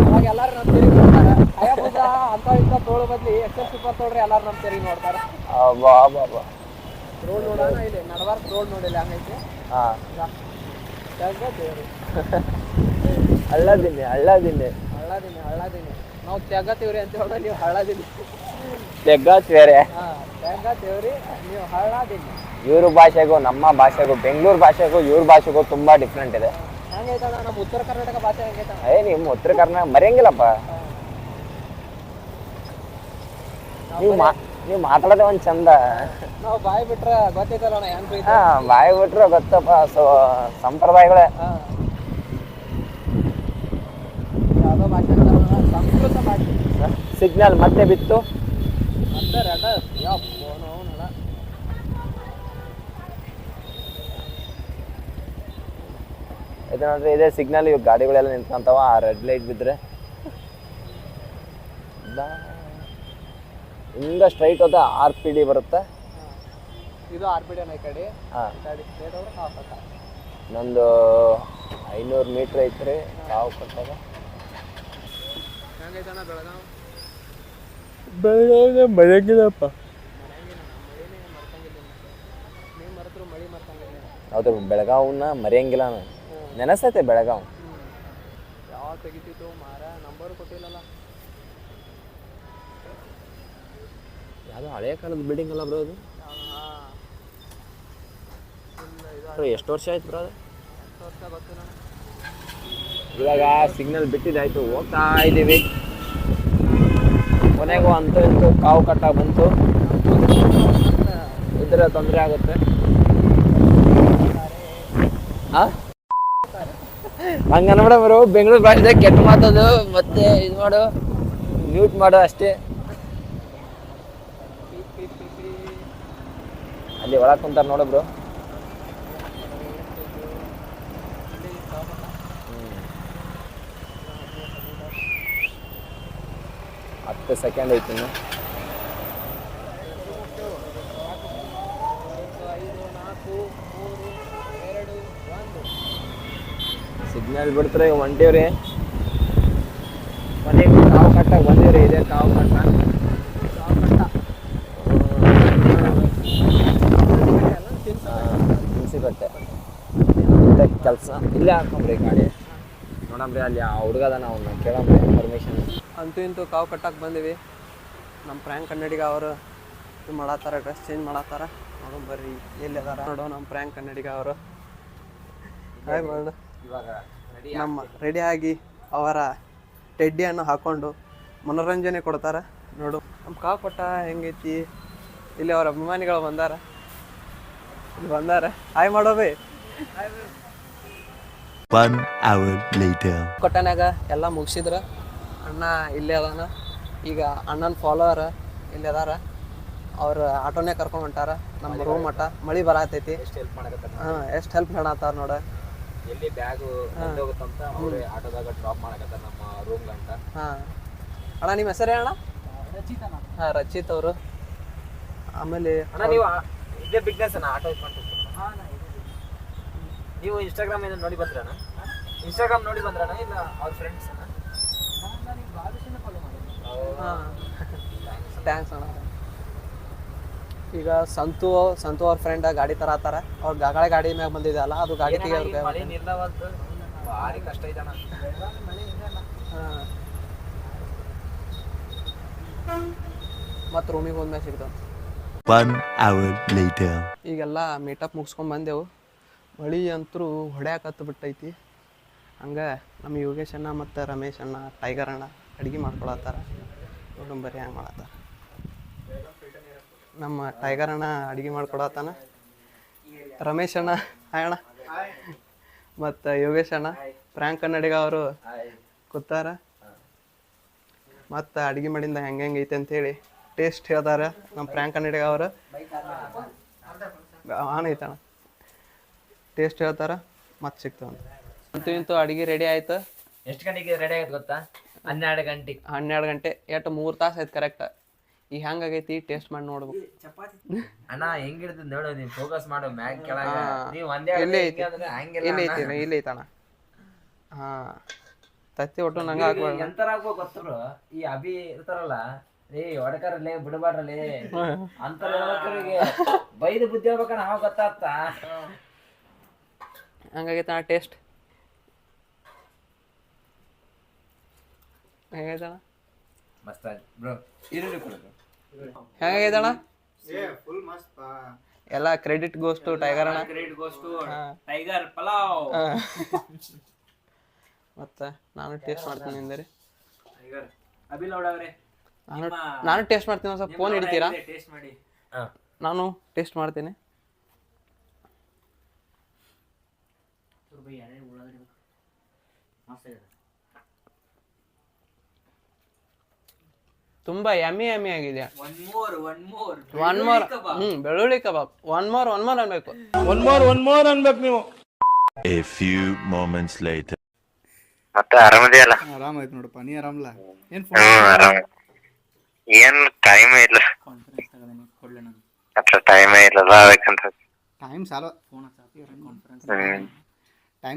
ಅವಾಗ ಎಲ್ಲಾರು ನಮ್ಮ ತಿರುಗಿ ನೋಡ್ತಾರೆ. ಹಯಾಬುಜ ಅಂತ ಇಂಥ ತೋಳು ಬದ್ಲಿ ಎಕ್ಸೆಲ್ ಸೂಪರ್ ತೋಳ್ರಿ ಎಲ್ಲಾರು ನಮ್ಮ ತಿರುಗಿ ನೋಡ್ತಾರೆ. ರೋಡ್ ನೋಡೋಣ, ಇಲ್ಲಿ ನಡವಾರ್ಕ್ ರೋಡ್ ನೋಡಿಲ್ಲ ಹಂಗೈತಿ. ಹಳ್ಳದಿನ್ನಿ ನಾವು ತೆಗತೀವ್ರಿ ಅಂತ ಹೇಳೋ, ನೀವು ಹಳ್ಳದಿನಿ. ತೆಗ್ಗೇರೆ. ತೆಗತೀವ್ರಿ, ನೀವು ಹಳ್ಳದಿನಿ. ಇವ್ರ ಭಾಷೆಗೂ ನಮ್ಮ ಭಾಷೆಗೂ, ಬೆಂಗಳೂರು ಭಾಷೆಗೂ ಇವ್ರ ಭಾಷೆಗೂ ತುಂಬಾ ಡಿಫ್ರೆಂಟ್ ಇದೆ. ಹಂಗೈತಣ್ಣ, ನಮ್ಮ ಉತ್ತರ ಕರ್ನಾಟಕ ಭಾಷೆ ಹಂಗೈತಣ್ಣ. ನಿಮ್ಮ ಉತ್ತರ ಕರ್ನಾಟಕ ಮರೆಯಂಗಿಲ್ಲಪ್ಪ. ನೀವು ಮಾತಾಡೋದೇ ಒಂದು ಚಂದ. ನಾವು ಬಾಯಿ ಬಿಟ್ರೆ ಗೊತ್ತೈತಲ್ಲ ಹೆಂಗ್ ಪ್ರೀತಿ. ಬಾಯಿ ಬಿಟ್ರೆ ಗೊತ್ತಪ್ಪ. ಸಂಪ್ರದಾಯಗಳೇ. ಯಾವುದೋ ಭಾಷೆ ಸಂಸ್ಕೃತ ಭಾಷೆ. ಸಿಗ್ನಲ್ ಮತ್ತೆ ಬಿತ್ತು. ಮತ್ತೆ ರೆಡ್ ಇದು ನೋಡ್ರಿ, ಇದೇ ಸಿಗ್ನಲ್. ಇವ್ ಗಾಡಿಗಳೆಲ್ಲ ನಿಂತ್ಕೊಂತಾವ. ಆ ರೆಡ್ ಲೈಟ್ ಬಿದ್ರೆ ಹಿಂಗ ಸ್ಟ್ರೈಟ್ ಹೋದ RPD ಬರುತ್ತೆ. ಇದು RPD ಈ ಕಡೆ. ನಂದು 500 ಮೀಟ್ರ್ ಐತ್ರಿ ಕಾವು ಕಟ್ಟಾಗ. ಹೆಂಗೈತಣ್ಣ ಬೆಳಗಾವ್? ಮರೆಯಂಗಿಲ್ಲಪ್ಪ. ಹೌದು, ಬೆಳಗಾವ್ನ ಮರೆಯಂಗಿಲ್ಲ. ನೆನಸೈತೆ ಬೆಳಗಾವ್. ಯಾವಾಗ ತೆಗಿತಿತ್ತು ಮಾರ, ನಂಬರ್ ಕೊಟ್ಟಿಲ್ಲಲ್ಲ. ಯಾವುದೋ ಹಳೆಯ ಕಾಲದ ಬಿಲ್ಡಿಂಗ್ ಅಲ್ಲ ಬ್ರೋ ಅದು. ಎಷ್ಟು ವರ್ಷ ಆಯ್ತು ಬ್ರೋ ಅದು? ಇವಾಗ ಸಿಗ್ನಲ್ ಬಿಟ್ಟಿದ್ದಾಯ್ತು, ಹೋಗ್ತಾ ಇದ್ದೀವಿ. ಕೊನೆಗೂ ಅಂತೂ ಇಂತೂ ಕಾವು ಕಟ್ಟಾಗ ಬಂತು. ಇದ್ರೆ ತೊಂದರೆ ಆಗುತ್ತೆ. ಹಂಗ ನೋಡ ಬರೋ, ಬೆಂಗಳೂರು ಭಾಷೆದಾಗ ಕೆಟ್ಟ ಮಾತದು. ಮತ್ತೆ ಇದು ಮಾಡು, ಮ್ಯೂಟ್ ಮಾಡು ಅಷ್ಟೇ. ಅಲ್ಲಿ ಒಳಗೆ ಕುಂತಾರ ನೋಡಬ್ರು. 10 ಸೆಕೆಂಡ್ ಐತಿ ಇನ್ನು. ಸಿಗ್ನಲ್ ಬಿಡ್ತಾರೆ, ಹೊಂಟೇವ್ರಿ. ಕೊನೆಗೂ ಕಾವು ಕಟ್ಟಾಗ ಬಂದಿವ್ರಿ. ಇದೇ ಕಾವು ಕಟ್ಟ. ಕೆಲಸ ಇಲ್ಲೇ ಹಾಕೊಂಬ್ರಿ ಗಾಡಿ ನೋಡಂಬ್ರಿ ಅಲ್ಲಿ ಆ ಹುಡುಗದ ಅವನ್ನ ಕೇಳಂಬ್ರಿ ಪರ್ಮಿಷನ್. ಅಂತೂ ಇಂತೂ ಕಾವು ಕಟ್ಟಕ್ಕೆ ಬಂದೀವಿ. ನಮ್ಮ ಪ್ರ್ಯಾಂಕ್ ಕನ್ನಡಿಗ ಅವರು ಇದು ಮಾಡತ್ತಾರ, ಡ್ರೆಸ್ ಚೇಂಜ್ ಮಾಡತ್ತಾರ. ನೋಡೋಣ ಬರ್ರಿ ಎಲ್ಲಿ ಅದಾರ ನೋಡೋ ನಮ್ಮ ಪ್ರ್ಯಾಂಕ್ ಕನ್ನಡಿಗ ಅವರು. ಹಾಯ್ ಮಾಡು. ಇವಾಗ ನಮ್ಮ ರೆಡಿಯಾಗಿ ಅವರ ಟೆಡ್ಡಿಯನ್ನು ಹಾಕ್ಕೊಂಡು ಮನೋರಂಜನೆ ಕೊಡ್ತಾರೆ. ನೋಡು ನಮ್ಮ ಕಾವು ಕೊಟ್ಟ ಹೆಂಗೈತಿ. ಇಲ್ಲಿ ಅವ್ರ ಅಭಿಮಾನಿಗಳು ಬಂದಾರ, ಇಲ್ಲಿ ಬಂದಾರ. ಹಾಯ್ ಮಾಡೋಬೇ. 1 hour later. ಕೊಟ್ಟನಾಗ ಎಲ್ಲ ಮುಗಿಸಿದ್ರ. ಅಣ್ಣ ಇಲ್ಲೇ ಅದಾನ. ಈಗ ಅಣ್ಣನ ಫಾಲೋವರ್ ಇಲ್ಲಿ ಅದಾರ. ಅವ್ರು ಆಟೋನೇ ಕರ್ಕೊಂಡು ಹೊಂಟಾರ ನಮ್ಮ ರೂಮ್ ಮಟ್ಟ. ಮಳೆ ಬರತೈತಿ. ಎಷ್ಟು ಹೆಲ್ಪ್ ಮಾಡಕತ್ತಾರ. ಹಾಂ, ಎಷ್ಟು ಹೆಲ್ಪ್ ಮಾಡತ್ತಾರ ನೋಡ. ಎಲ್ಲಿ ಬ್ಯಾಗು ಹೋಗುತ್ತಂತ ಅವ್ರೆ ಆಟೋದಾಗ ಡ್ರಾಪ್ ಮಾಡಕತ್ತಾರ ನಮ್ಮ ರೂಮ್ ಗಂಟ. ಹಾಂ ಅಣ್ಣ, ನಿಮ್ಮ ಹೆಸರೇ ಅಣ್ಣ? ಹಾಂ, ರಚಿತ್ ಅವರು. ಆಮೇಲೆ ಅಣ್ಣ ನೀವು ಇದೇ ಬಿಸ್ನೆಸ್ ಅಣ್ಣ, ಆಟೋ ಇಟ್ಕೊಂಡು ನೀವು ಇನ್ಸ್ಟಾಗ್ರಾಮ್ ಏನೋ ನೋಡಿ ಬಂದ್ರಣ್ಣ? ಇನ್ಸ್ಟಾಗ್ರಾಮ್ ನೋಡಿ ಬಂದ್ರಣ್ಣ ಇಲ್ಲ ಅವ್ರ ಫ್ರೆಂಡ್ಸ್ ಅಣ್ಣ? ಹಾಂ, ಥ್ಯಾಂಕ್ಸ್ ಅಣ್ಣ. ಈಗ ಸಂತು ಅವ್ರ ಫ್ರೆಂಡ್ ಗಾಡಿ ತರತ್ತಾರ. ಅವ್ರ ಗಾಳಿ ಗಾಡಿ ಮ್ಯಾಗ ಬಂದಿದೆ ಅಲ್ಲ, ಅದು ಗಾಡಿ ತೆಗಿಯೋದು. ಮಳೆ ನಿಲ್ಲವಲ್ತು, ಭಾರಿ ಕಷ್ಟ ಐತಣ್ಣ. ಹಾಂ, ಮತ್ತು ರೂಮಿಗೆ ಹೋದ್ಮೇಲೆ ಸಿಗ್ತಾವ. 1 hour later. ಈಗೆಲ್ಲ ಮೀಟಪ್ ಮುಗಿಸ್ಕೊಂಡು ಬಂದೆವು. ಮಳೆ ಅಂತೂ ಹೊಡ್ಯಾಕತ್ತು ಬಿಟ್ಟೈತಿ. ಹಂಗೆ ನಮ್ಮ ಯೋಗೇಶ್ ಅಣ್ಣ ಮತ್ತು ರಮೇಶ್ ಅಣ್ಣ, ಟೈಗರ್ ಅಣ್ಣ ಅಡುಗೆ ಮಾಡ್ಕೊಳತ್ತಾರ. ನೋಡೋಣ ಬರೀ ಹಂಗೆ ಮಾಡತ್ತಾರ. ನಮ್ಮ ಟೈಗರ್ ಅಣ್ಣ ಅಡುಗೆ ಮಾಡ್ಕೊಡತ್ತಾನ. ರಮೇಶ್ ಅಣ್ಣ ಹಾಯ್ ಅಣ್ಣ. ಮತ್ತು ಯೋಗೇಶ್ ಅಣ್ಣ ಪ್ರ್ಯಾಂಕ್ ಕನ್ನಡಿಗ ಅವರು ಕೂತಾರ. ಮತ್ತು ಅಡುಗೆ ಮಾಡಿಂದ ಹೆಂಗೆ ಐತೆ ಅಂತೇಳಿ ಟೇಸ್ಟ್ ಹೇಳ್ತಾರ ನಮ್ಮ ಪ್ರ್ಯಾಂಕ್ ಕನ್ನಡಿಗ ಅವರು. ಐತಣ್ಣ ಟೇಸ್ಟ್ ಹೇಳ್ತಾರ. ಮತ್ತೆ ಸಿಗ್ತಾವಂತ. ಅಂತೂ ಇಂತೂ ಅಡುಗೆ ರೆಡಿ ಆಯ್ತು. ಎಷ್ಟು ಗಂಟೆಗೆ ರೆಡಿ ಆಗೈತೆ ಗೊತ್ತಾ? 12 ಗಂಟೆ. 12 ಗಂಟೆ ಎಷ್ಟು 3 ತಾಸು ಆಯ್ತು ಕರೆಕ್ಟ್. ಈಗ ಹೆಂಗಾಗೈತಿ ಟೇಸ್ಟ್ ಮಾಡಿ ನೋಡ್ಬೇಕು. ಅಣ್ಣ ಹೆಂಗ್ ಹಿಡಿದ್ ನೋಡು, ನೀನ್ ಫೋಕಸ್ ಮಾಡು ಮ್ಯಾಗ್ ಕೆಳಗ. ನೀವು ಒಂದೇ ಇಲ್ಲಿ ಐತಿ, ಹಂಗಿಲ್ಲ ಇಲ್ಲಿ ಐತಿ, ಇಲ್ಲಿ ಐತಣ್ಣ. ಹಾ, ತತ್ತಿ ಒಟ್ಟು ನಂಗೆ ಹಾಕ್ಬಾರ್ದು. ಎಂತರ ಆಗ್ಬೇಕು ಗೊತ್ತರು ಈ ಅಭಿ ಇರ್ತಾರಲ್ಲ, ಹೊಡಕರಲ್ಲಿ ಬಿಡಬಾರ್ರಲ್ಲಿ ಅಂತರ ಬೈದು ಬುದ್ಧಿ ಹೇಳ್ಬೇಕಣ್ಣ, ಅವಾಗ ಗೊತ್ತಾಗ್ತ. ಹಂಗಾಗೈತಣ್ಣ ಟೇಸ್ಟ್. ಹೆಂಗೈತಣ್ಣ? ಮಸ್ತ್ ಆಯ್ತು ಬ್ರೋ. ಈರುಳ್ಳಿ ಕೊಡಬೇಕು. ಹೆಂಗೈತಣ್ಣ? ಫುಲ್ ಮಸ್ತ್. ಎಲ್ಲ ಕ್ರೆಡಿಟ್ ಗೋಸ್ಟು ಟೈಗರ್ ಅಣ್ಣ. ಟೈಗರ್ ಪಲಾವ್. ಮತ್ತೆ ನಾನು ಟೇಸ್ಟ್ ಮಾಡ್ತೀನಿ ಅಂದರೆ ಅಭಿಲ್ ನೋಡವ್ರೆ, ನಾನು ಟೇಸ್ಟ್ ಮಾಡ್ತೀನಿ. ಒಂದು ಸ್ವಲ್ಪ ಫೋನ್ ಹಿಡಿತೀರಾ? ಟೇಸ್ಟ್ ಮಾಡಿ. ನಾನು ಟೇಸ್ಟ್ ಮಾಡ್ತೀನಿ. ತುಂಬಾ ಯಮ್ಮಿ ಆಗಿದೆ. ಒನ್ ಮೋರ್ ಬೆಳ್ಳುಳ್ಳಿ ಕಬಾಬ್. ಒನ್ ಮೋರ್ ಅನ್ಬೇಕು. ಅನ್ಬೇಕು ನೀವು. A few moments later. ಮತ್ತೆ ಆರಾಮದಿಯಲ್ಲ? ಆರಾಮ ಆಯ್ತು ನೋಡಪ್ಪ, ನೀ ಆರಾಮಲ್ಲ? ಏನ್ ಆರಾಮ. ಏನ್ ಟೈಮ್ ಇಲ್ಲ, ಅತ್ರ ಟೈಮೇ ಇಲ್ಲ ಅದಕ್ಕಂತ. ಟೈಮ್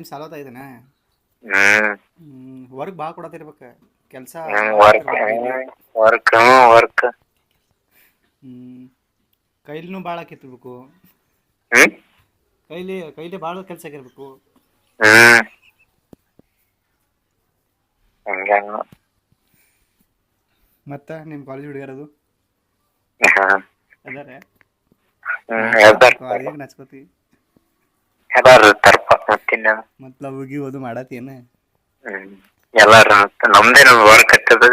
ಸಾಲೋತ ಇದನ್ನ ವರ್ಕ್ ಭಾಳ ಕೊಡತಿರ್ಬೇಕ ಕೆಲಸ. ವರ್ಕ್ ಕೈಲಿನೂ ಭಾಳ ಕಿತ್ತಿರ್ಬೇಕು. ಕೈಲಿ ಭಾಳ ಕೆಲಸ ಆಗಿರ್ಬೇಕು. ಮತ್ತ ನಿಮ್ ಕಾಲೇಜ್ ಹುಡುಗರದು ಅದಾರೆ ನಚ್ಕೋತಿ ಮತ್ ಲವ್ಗಿ ಓದು ಮಾಡತ್ತೇನ? ಎಲ್ಲಾರು ನಮ್ದೇನು ವರ್ಕ್ ಹಚ್ಚದ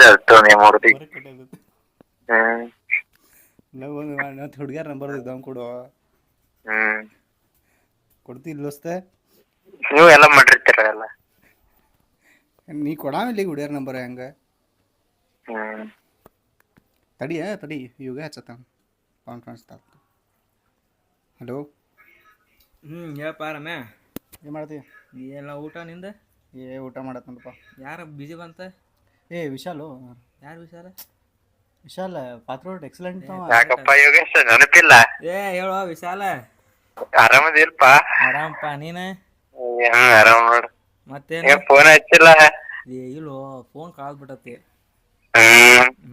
ಹುಡುಗ್ಯಾರ ನಂಬರ್ ಇದ್ದಾವ ಕೊಡು. ಕೊಡ್ತಿ ಇಲ್ಲೋಸ್ತ? ನೀವು ಎಲ್ಲ ಮಾಡಿರ್ತೀರ ಎಲ್ಲ. ನೀ ಕೊಡಾವಿಲ್ಲ ಈಗ ಹುಡುಗ್ಯಾರ ನಂಬರ್ ಹೆಂಗ? ತಡಿ ಇವಾಗ ಹಚ್ಚತ್ತ ಕಾನ್ಫರೆನ್ಸ್. ಹಲೋ, ಹೇಳಪ್ಪ ರಮ್ಯಾ, ಏನು ಮಾಡ್ತೀವಿ? ಎಲ್ಲ ಊಟ ನಿಂದ? ಊಟ ಮಾಡತ್ ನೋಡಪ್ಪ. ಯಾರ ಬಿಜಿ ಬಂತ? ವಿಶಾಲು. ಯಾರು ವಿಶಾಲ? ವಿಶಾಲ್ ಪಾತ್ರೋಡ್ ಎಕ್ಸಲೆಂಟ್. ಯಾಕಪ್ಪ ಯೋಗೇಶ್ ನೆನಪಿಲ್ಲ? ಹೇಳುವ ವಿಶಾಲ. ಆರಾಮದಿಲ್ಪ? ಆರಾಮಪ್ಪ, ನೀನ? ಆರಾಮ್ ನೋಡು. ಮತ್ತೇನು ಫೋನ್ ಹಚ್ಚಿಲ್ಲ? ಇಲ್ಲೋ, ಫೋನ್ ಕಾಲ್ ಬಿಟ್ಟತಿ.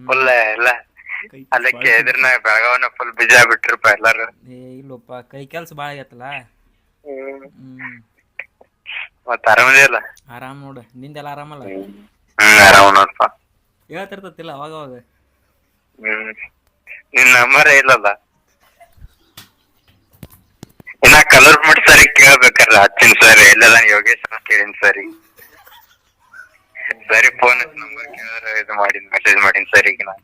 ಫುಲ್ ಇಲ್ಲ ಅದಕ್ಕೆ ಎದ್ರನ ಬೆಳಗಾವನ ಫುಲ್ ಬಿಜಿ ಆಗ್ಬಿಟ್ರಪ್ಪ ಎಲ್ಲಾರು. ಇಲ್ಲಪ್ಪ, ಕೈ ಕೆಲ್ಸ ಭಾಳ ಆಗೈತಲ್ಲ. ಮತ್ತ ಆರಾಮದಿಲ್ಲ? ಆರಾಮ್ ನೋಡು, ನಿಂದೆಲ್ಲ ಆರಾಮಲ್ಲ? ಆರಾಮ ನೋಡಪ್ಪ. ಹೇಳ್ತಿರ್ತತಿಲ್ಲ ಅವಾಗ ಅವಾಗ. ನಿನ್ ನಂಬರ್ ಇಲ್ಲಲ್ಲ. ಇನ್ನ ಕಲರ್ ಮಾಡಿ ಸರಿ ಕೇಳ್ಬೇಕಲ್ಲ, ಹಚ್ಚಿನ ಸರಿ ಎಲ್ಲದ ಯೋಗೇಶ್ ಕೇಳಿನ ಸರಿ. ಸರಿ ಫೋನ್ ನಂಬರ್ ಕೇಳಿದ್ರೆ ಇದು ಮಾಡಿನ ಮೆಸೇಜ್ ಮಾಡಿನ ಸರಿಗೆ ನಾ.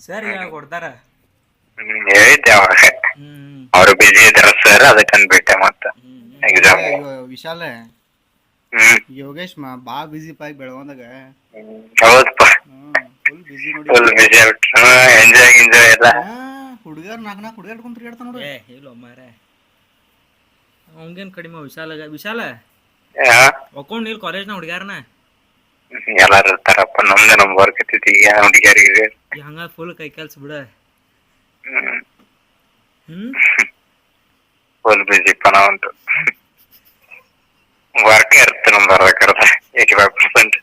ಸರಿ ಕೊಡ್ತಾರ. ಹೇಳಿದ್ದೆ ಅವಾಗ. ಅವ್ರು ಬಿಜಿ ಇದಾರ ಸರ್, ಅದಕ್ಕಂದ್ ಬಿಟ್ಟೆ ಮತ್ತ ಎಕ್ಸಾಮ್. ವಿಶಾಲ ಯೋಗೇಶ್ ಬಾ ಬಿಸಿ ಪಾಯಿ ಬೆಳವಂದಾಗ. ಹೌದಪ್ಪ, ಫುಲ್ ಬಿಸಿ ನೋಡಿ. Full busy ಆಗ್ಬಿಟ್ರು. ಎಂಜಾಯ್ ಎಲ್ಲ ಹುಡುಗರ್ ನಾಲ್ಕು ಹುಡುಗರ್ ಹಿಡ್ಕೊಂಡ್ ತಿರ್ಗಾಡ್ತಾನ ನೋಡಿ. ಇಲ್ಲ ಮಾರೆ, ಅವಂಗೇನ್ ಕಡಿಮೆ. ವಿಶಾಲ ಒಕ್ಕೊಂಡ್ ನೀಲ್ ಕಾಲೇಜ್ನ ಹುಡುಗ್ಯಾರನ ಎಲ್ಲಾರು ಇರ್ತಾರಪ್ಪ. ನಮ್ದೇ ನಮ್ ವರ್ಕ್ ಐತಿ ಹುಡುಗಿಯರಿಗೆ. ಹಂಗ ಫುಲ್ ಕೈ ಕೆಲ್ಸ ಬಿಡ. ಫುಲ್ ಬಿಜಿಪ್ಪ ನಾವಂತೂ. ವರ್ಕ್ ಇರುತ್ತೆ ನಮ್ದು ಅರ್ಧಕ್ಕರ್ಧ 85%.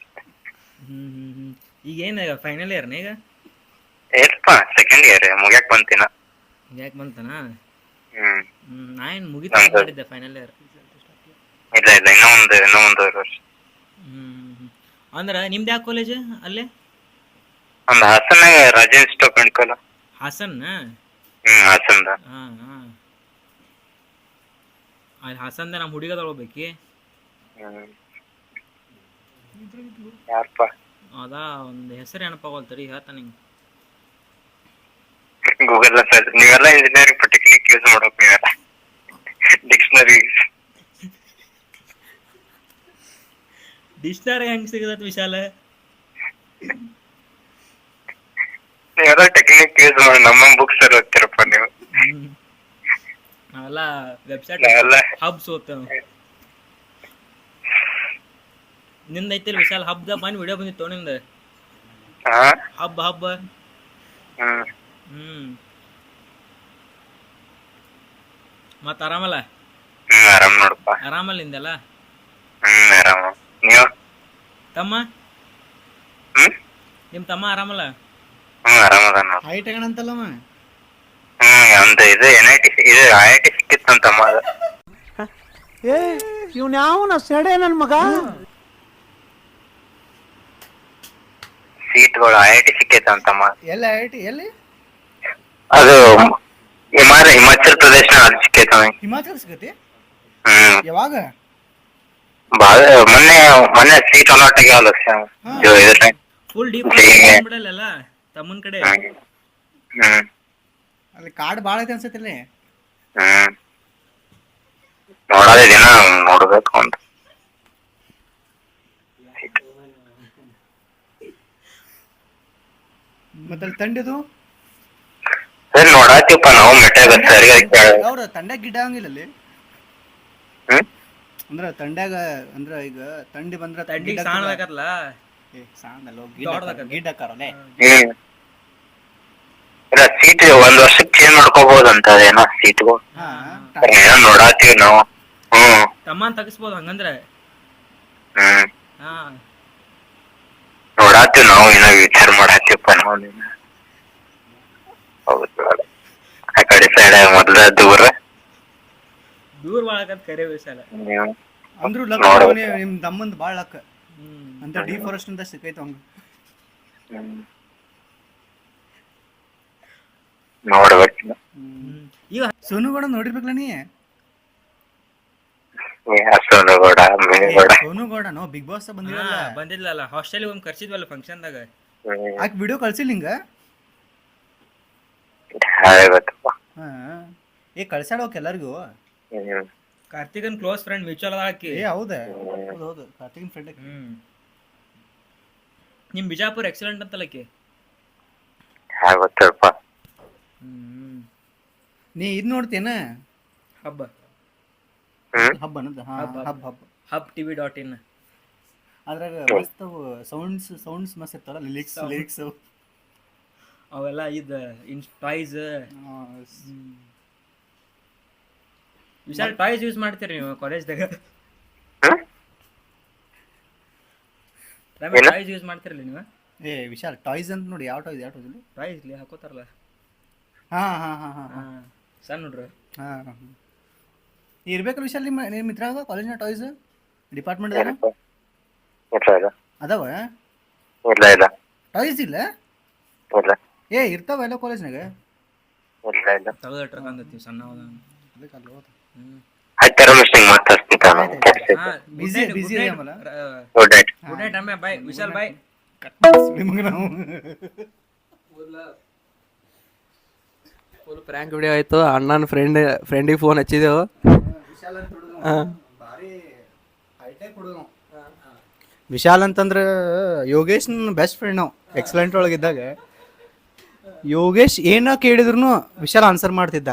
ಈಗ ಏನ ಫೈನಲ್ ಇಯರ್ನ ಈಗ? ಏಲ್ಪ ಸೆಕೆಂಡ್ ಇಯರ್ ಮುಗ್ಯಾಕ್ ಬಂತಿನ. ಯಾಕೆ ಬಂತಾನ? ನಾ ಏನ್ ಮುಗಿತ ನಮ್ದು ಮಾಡಿದ್ದೆ ಫೈನಲ್ ಇಯರ್. ಇಲ್ಲ ಇನ್ನೂ ಒಂದು ವರ್ಷ. ಅಂದ್ರ ನಿಮ್ದು ಯಾವ ಕಾಲೇಜ್ ಅಲ್ಲೇ? ಒಂದು ಹಾಸನಾಗ ರಾಜೇಶ್ ಸ್ಟಾಪ್ ಅನ್ಕೋಲ. ಹಾಸನ್? ಹಾಸನ್ದ. ಅಲ್ಲಿ ಹಾಸನ್ದ ನಮ್ಮ ಹುಡುಗ ತಗೋಬೇಕಿ. ಯಾರಪ್ಪ? ಅದಾ ಒಂದು ಹೆಸರು ನೆನಪಾಗೋಲ್ತರಿ, ಹೇಳ್ತಾನೆ ನಿಂಗೆ. Google search. ನೀವೆಲ್ಲ ಇಂಜಿನಿಯರಿಂಗ್ ಪರ್ಟಿಕ್ಯುಲರ್ ಯೂಸ್ ಮಾಡೋಕ್ ನೀವೆಲ್ಲ ಡಿಕ್ಷನರಿ. ಡಿಕ್ಷನರಿ ಹೆಂಗ್ ಸಿಗತ್ ವಿಶಾಲ? ನೀವೆಲ್ಲ ಟೆಕ್ನಿಕ್ ಯೂಸ್ ಮಾಡಿ ನಮ್ಮ ಬುಕ್ಸ್ ಎಲ್ಲ ಓದ್ತಿರಪ್ಪ ನೀವು. ನಾವೆಲ್ಲ ವೆಬ್ಸೈಟ್ ನಾವೆಲ್ಲ ಹಬ್ಸ್ ಓದ್ತೇವೆ. ನಿಂದ ಐತಿಲ್ ವಿಶಾಲ್ ಹಬ್ದ ಬಂದ್ ವಿಡಿಯೋ ಬಂದಿತ್ತು ನಿಂದ. ಹಬ್ಬ ಮತ್ತ ಆರಾಮಲ್ಲ? ಆರಾಮ್ ನೋಡಪ್ಪ. ಆರಾಮಲ್ಲ ನಿಂದೆಲ್ಲ? ಆರಾಮ. ನೀವು? ತಮ್ಮ ನಿಮ್ ತಮ್ಮ ಆರಾಮಲ್ಲ? ಆರಾಮದ ನೋಡ. ಹೈಟ್ ಆಗಣಂತಲ್ಲವ. ಒಂದು ಇದು NIT ಇದು IIT ಸಿಕ್ಕಿತ್ತಂತಮ್ಮ. ಇವ್ನ ಯಾವನ ಸೆಡೆ ನನ್ ಮಗ. ಸೀಟ್ಗಳು IIT ಸಿಕ್ಕೈತಂತಮ್ಮ. ಎಲ್ಲಿ ಐಟಿ? ಎಲ್ಲಿ? ಅದು ಹಿಮಾಚಲ ಪ್ರದೇಶ ಅಲ್ಲಿ ಸಿಕ್ಕೈತ. ಹಿಮಾಚಲ ಸಿಗತಿ? ಯಾವಾಗ? ಮೊನ್ನೆ ಸೀಟ್ ಅಲಾಟ್ ಆಗ್ಯಾವಲ್ಲ. ಫುಲ್ ಡೀಪ್ ಬಿಡಲ್ಲ ತಮ್ಮನ್ ಕಡೆ. ಅಲ್ಲಿ ಕಾರ್ಡ್ ಬಾಳ ಐತೆ ಅನ್ಸತ್ತಿಲ್ಲ. ನೋಡೋದೇ ದಿನ ನೋಡ್ಬೇಕು ಅಂತ. ಮತ್ತೆ ತಂಡಿದು ಸರಿ ನೋಡಾತೀವಪ್ಪ ನಾವು ಮೆಟ್ಟಾಗ ಸರಿ. ಅವ್ರ ತಂಡ್ಯಾಗ ಗಿಡ ಹಂಗಿಲ್ಲ ಅಲ್ಲಿ. ಅಂದ್ರ ತಂಡ್ಯಾಗ ಅಂದ್ರ ಈಗ ತಂಡಿ ಬಂದ್ರ ತಂಡಿಗೆ ಸಾಣದಾಕತ್ಲ. ಗಿಡ ಹಾಕಾರಲ್ಲೇ. ಇಲ್ಲ ಸೀಟ್ ಒಂದ್ ವರ್ಷಕ್ಕೆ ಚೇಂಜ್ ಮಾಡ್ಕೋಬಹುದಂತ ಅದೇನೋ ಸೀಟ್ಗಳು. ಏನೋ ನೋಡಾತೀವಿ ನಾವು. ತಮ್ಮನ್ ತಗಸ್ಬೋದು ಹಂಗಂದ್ರೆ. ನೋಡಾತೀವಿ ನಾವು ಏನೋ ವಿಚಾರ ಮಾಡಾತೀವಪ್ಪ ನಾವು. ಹೌದು ಆ ಕಡೆ ಸೈಡ್ ಮೊದ್ಲ ದೂರ ಬಾಳಕತ್ ಕರೆ ವಿಶಾಲ. ಅಂದ್ರು ನಿಮ್ ತಮ್ಮಂದ್ ಬಾಳ ಲಕ್ಕ ಅಂತ ಡಿಫಾರೆಸ್ಟ್ ಅಂತ ಸಿಕ್ಕೈತ ಹಂಗ. ನೋಡ್ಬೇಕು. ಈಗ ಸೋನುಗೌಡ ನೋಡಿರ್ಬೇಕಲ್ಲ ನೀ? ಸೋನುಗೌಡ ಸೋನುಗೌಡನೋ ಬಿಗ್ ಬಾಸ್ ಬಂದಿದ್ಲಲ್ಲ ಹಾಸ್ಟೆಲ್ ಒಮ್ಮೆ ಕರ್ಸಿದ್ವಲ್ಲ ಫಂಕ್ಷನ್ದಾಗ. ಆಕೆ ವಿಡಿಯೋ ಕಳ್ಸಿಲ್ಲ ಹಿಂಗ? ಕಳ್ಸಾಡ ಹೋಗ್ ಎಲ್ಲರಿಗೂ. ಕಾರ್ತಿಕನ್ ಕ್ಲೋಸ್ ಫ್ರೆಂಡ್ ಮ್ಯೂಚುವಲ್ ಹಾಕಿ. ಹೌದಾ? ಹೌದು ಕಾರ್ತಿಕನ್ ಫ್ರೆಂಡ್. ನಿಮ್ ಬಿಜಾಪುರ್ ಎಕ್ಸಲೆಂಟ್ ಅಂತಲ್ಲಕ್ಕೆ. ನೀ ಇದ್ ನೋಡ್ತೇನ? ಹಬ್ಬ ಹಬ್ TV.in. ಅದ್ರಾಗ ಮಸ್ತ್ ಸೌಂಡ್ಸ್ ಮಸ್ತ್ ಇರ್ತಾವಲ್ಲ. ಲಿರಿಕ್ಸ್ ಅವೆಲ್ಲ ಟಾಯ್ಸ್. ವಿಶಾಲ್ ಟಾಯ್ಸ್ ಯೂಸ್ ಮಾಡ್ತೀರಿ ನೀವು ಕಾಲೇಜ್ದಾಗ? ಟಾಯ್ಸ್ ಯೂಸ್ ಮಾಡ್ತಿರಲ್ಲ ನೀವು? ವಿಶಾಲ್ ಟಾಯ್ಸ್ ಅಂತ ನೋಡಿ. ಯಾವ ಟಾಯ್ಸ್? ಟಾಯ್ಸ್ ಹಾಕೋತಾರಲ್ಲ. ಸಣ್ಣ ನೋಡ್ರಿ. ಇರ್ಬೇಕಲ್ಲ ವಿಶಾಲ್ ನಿಮ್ಮ ಇದ್ರಾಗ ಕಾಲೇಜ್ನ ಟಾಯ್ಸ್ ಡಿಪಾರ್ಟ್ಮೆಂಟ್ದಾಗ ಇಲ್ಲ ಅದಾವ ಇಲ್ಲ ಇಲ್ಲ ಟಾಯ್ಸ್ ಇಲ್ಲ ಇಲ್ಲ ಏ ಇರ್ತಾವ ಎಲ್ಲ ಕಾಲೇಜ್ನಾಗ ಇಲ್ಲ ಇಲ್ಲ ತಗದ ಟ್ರಕ್ ಅಂದತಿ ಸಣ್ಣ ಆಯ್ತಾರ ಮಿಸ್ಟಿಂಗ್ ಮಾತಾಡ್ತಿದ್ದ ಬಿಸಿ ಆಮಲ್ಲ ಗುಡ್ ನೈಟ್ ಗುಡ್ ನೈಟ್ ಅಮ್ಮೆ ಬಾಯ್ ವಿಶಾಲ್ ಬಾಯ್ ನಿಮ್ಗೆ ನಾವು ಫುಲ್ ಪ್ರ್ಯಾಂಕ್ ವಿಡಿಯೋ ಆಯಿತು ಅಣ್ಣನ ಫ್ರೆಂಡಿಗೆ ಫೋನ್ ಹಚ್ಚಿದೆವು. ವಿಶಾಲ್ ಅಂತಂದ್ರೆ ಯೋಗೇಶ್ ಬೆಸ್ಟ್ ಫ್ರೆಂಡ್ ನಾವು ಎಕ್ಸಲೆಂಟ್ ಒಳಗಿದ್ದಾಗ ಯೋಗೇಶ್ ಏನ ಕೇಳಿದ್ರು ವಿಶಾಲ್ ಆನ್ಸರ್ ಮಾಡ್ತಿದ್ದ.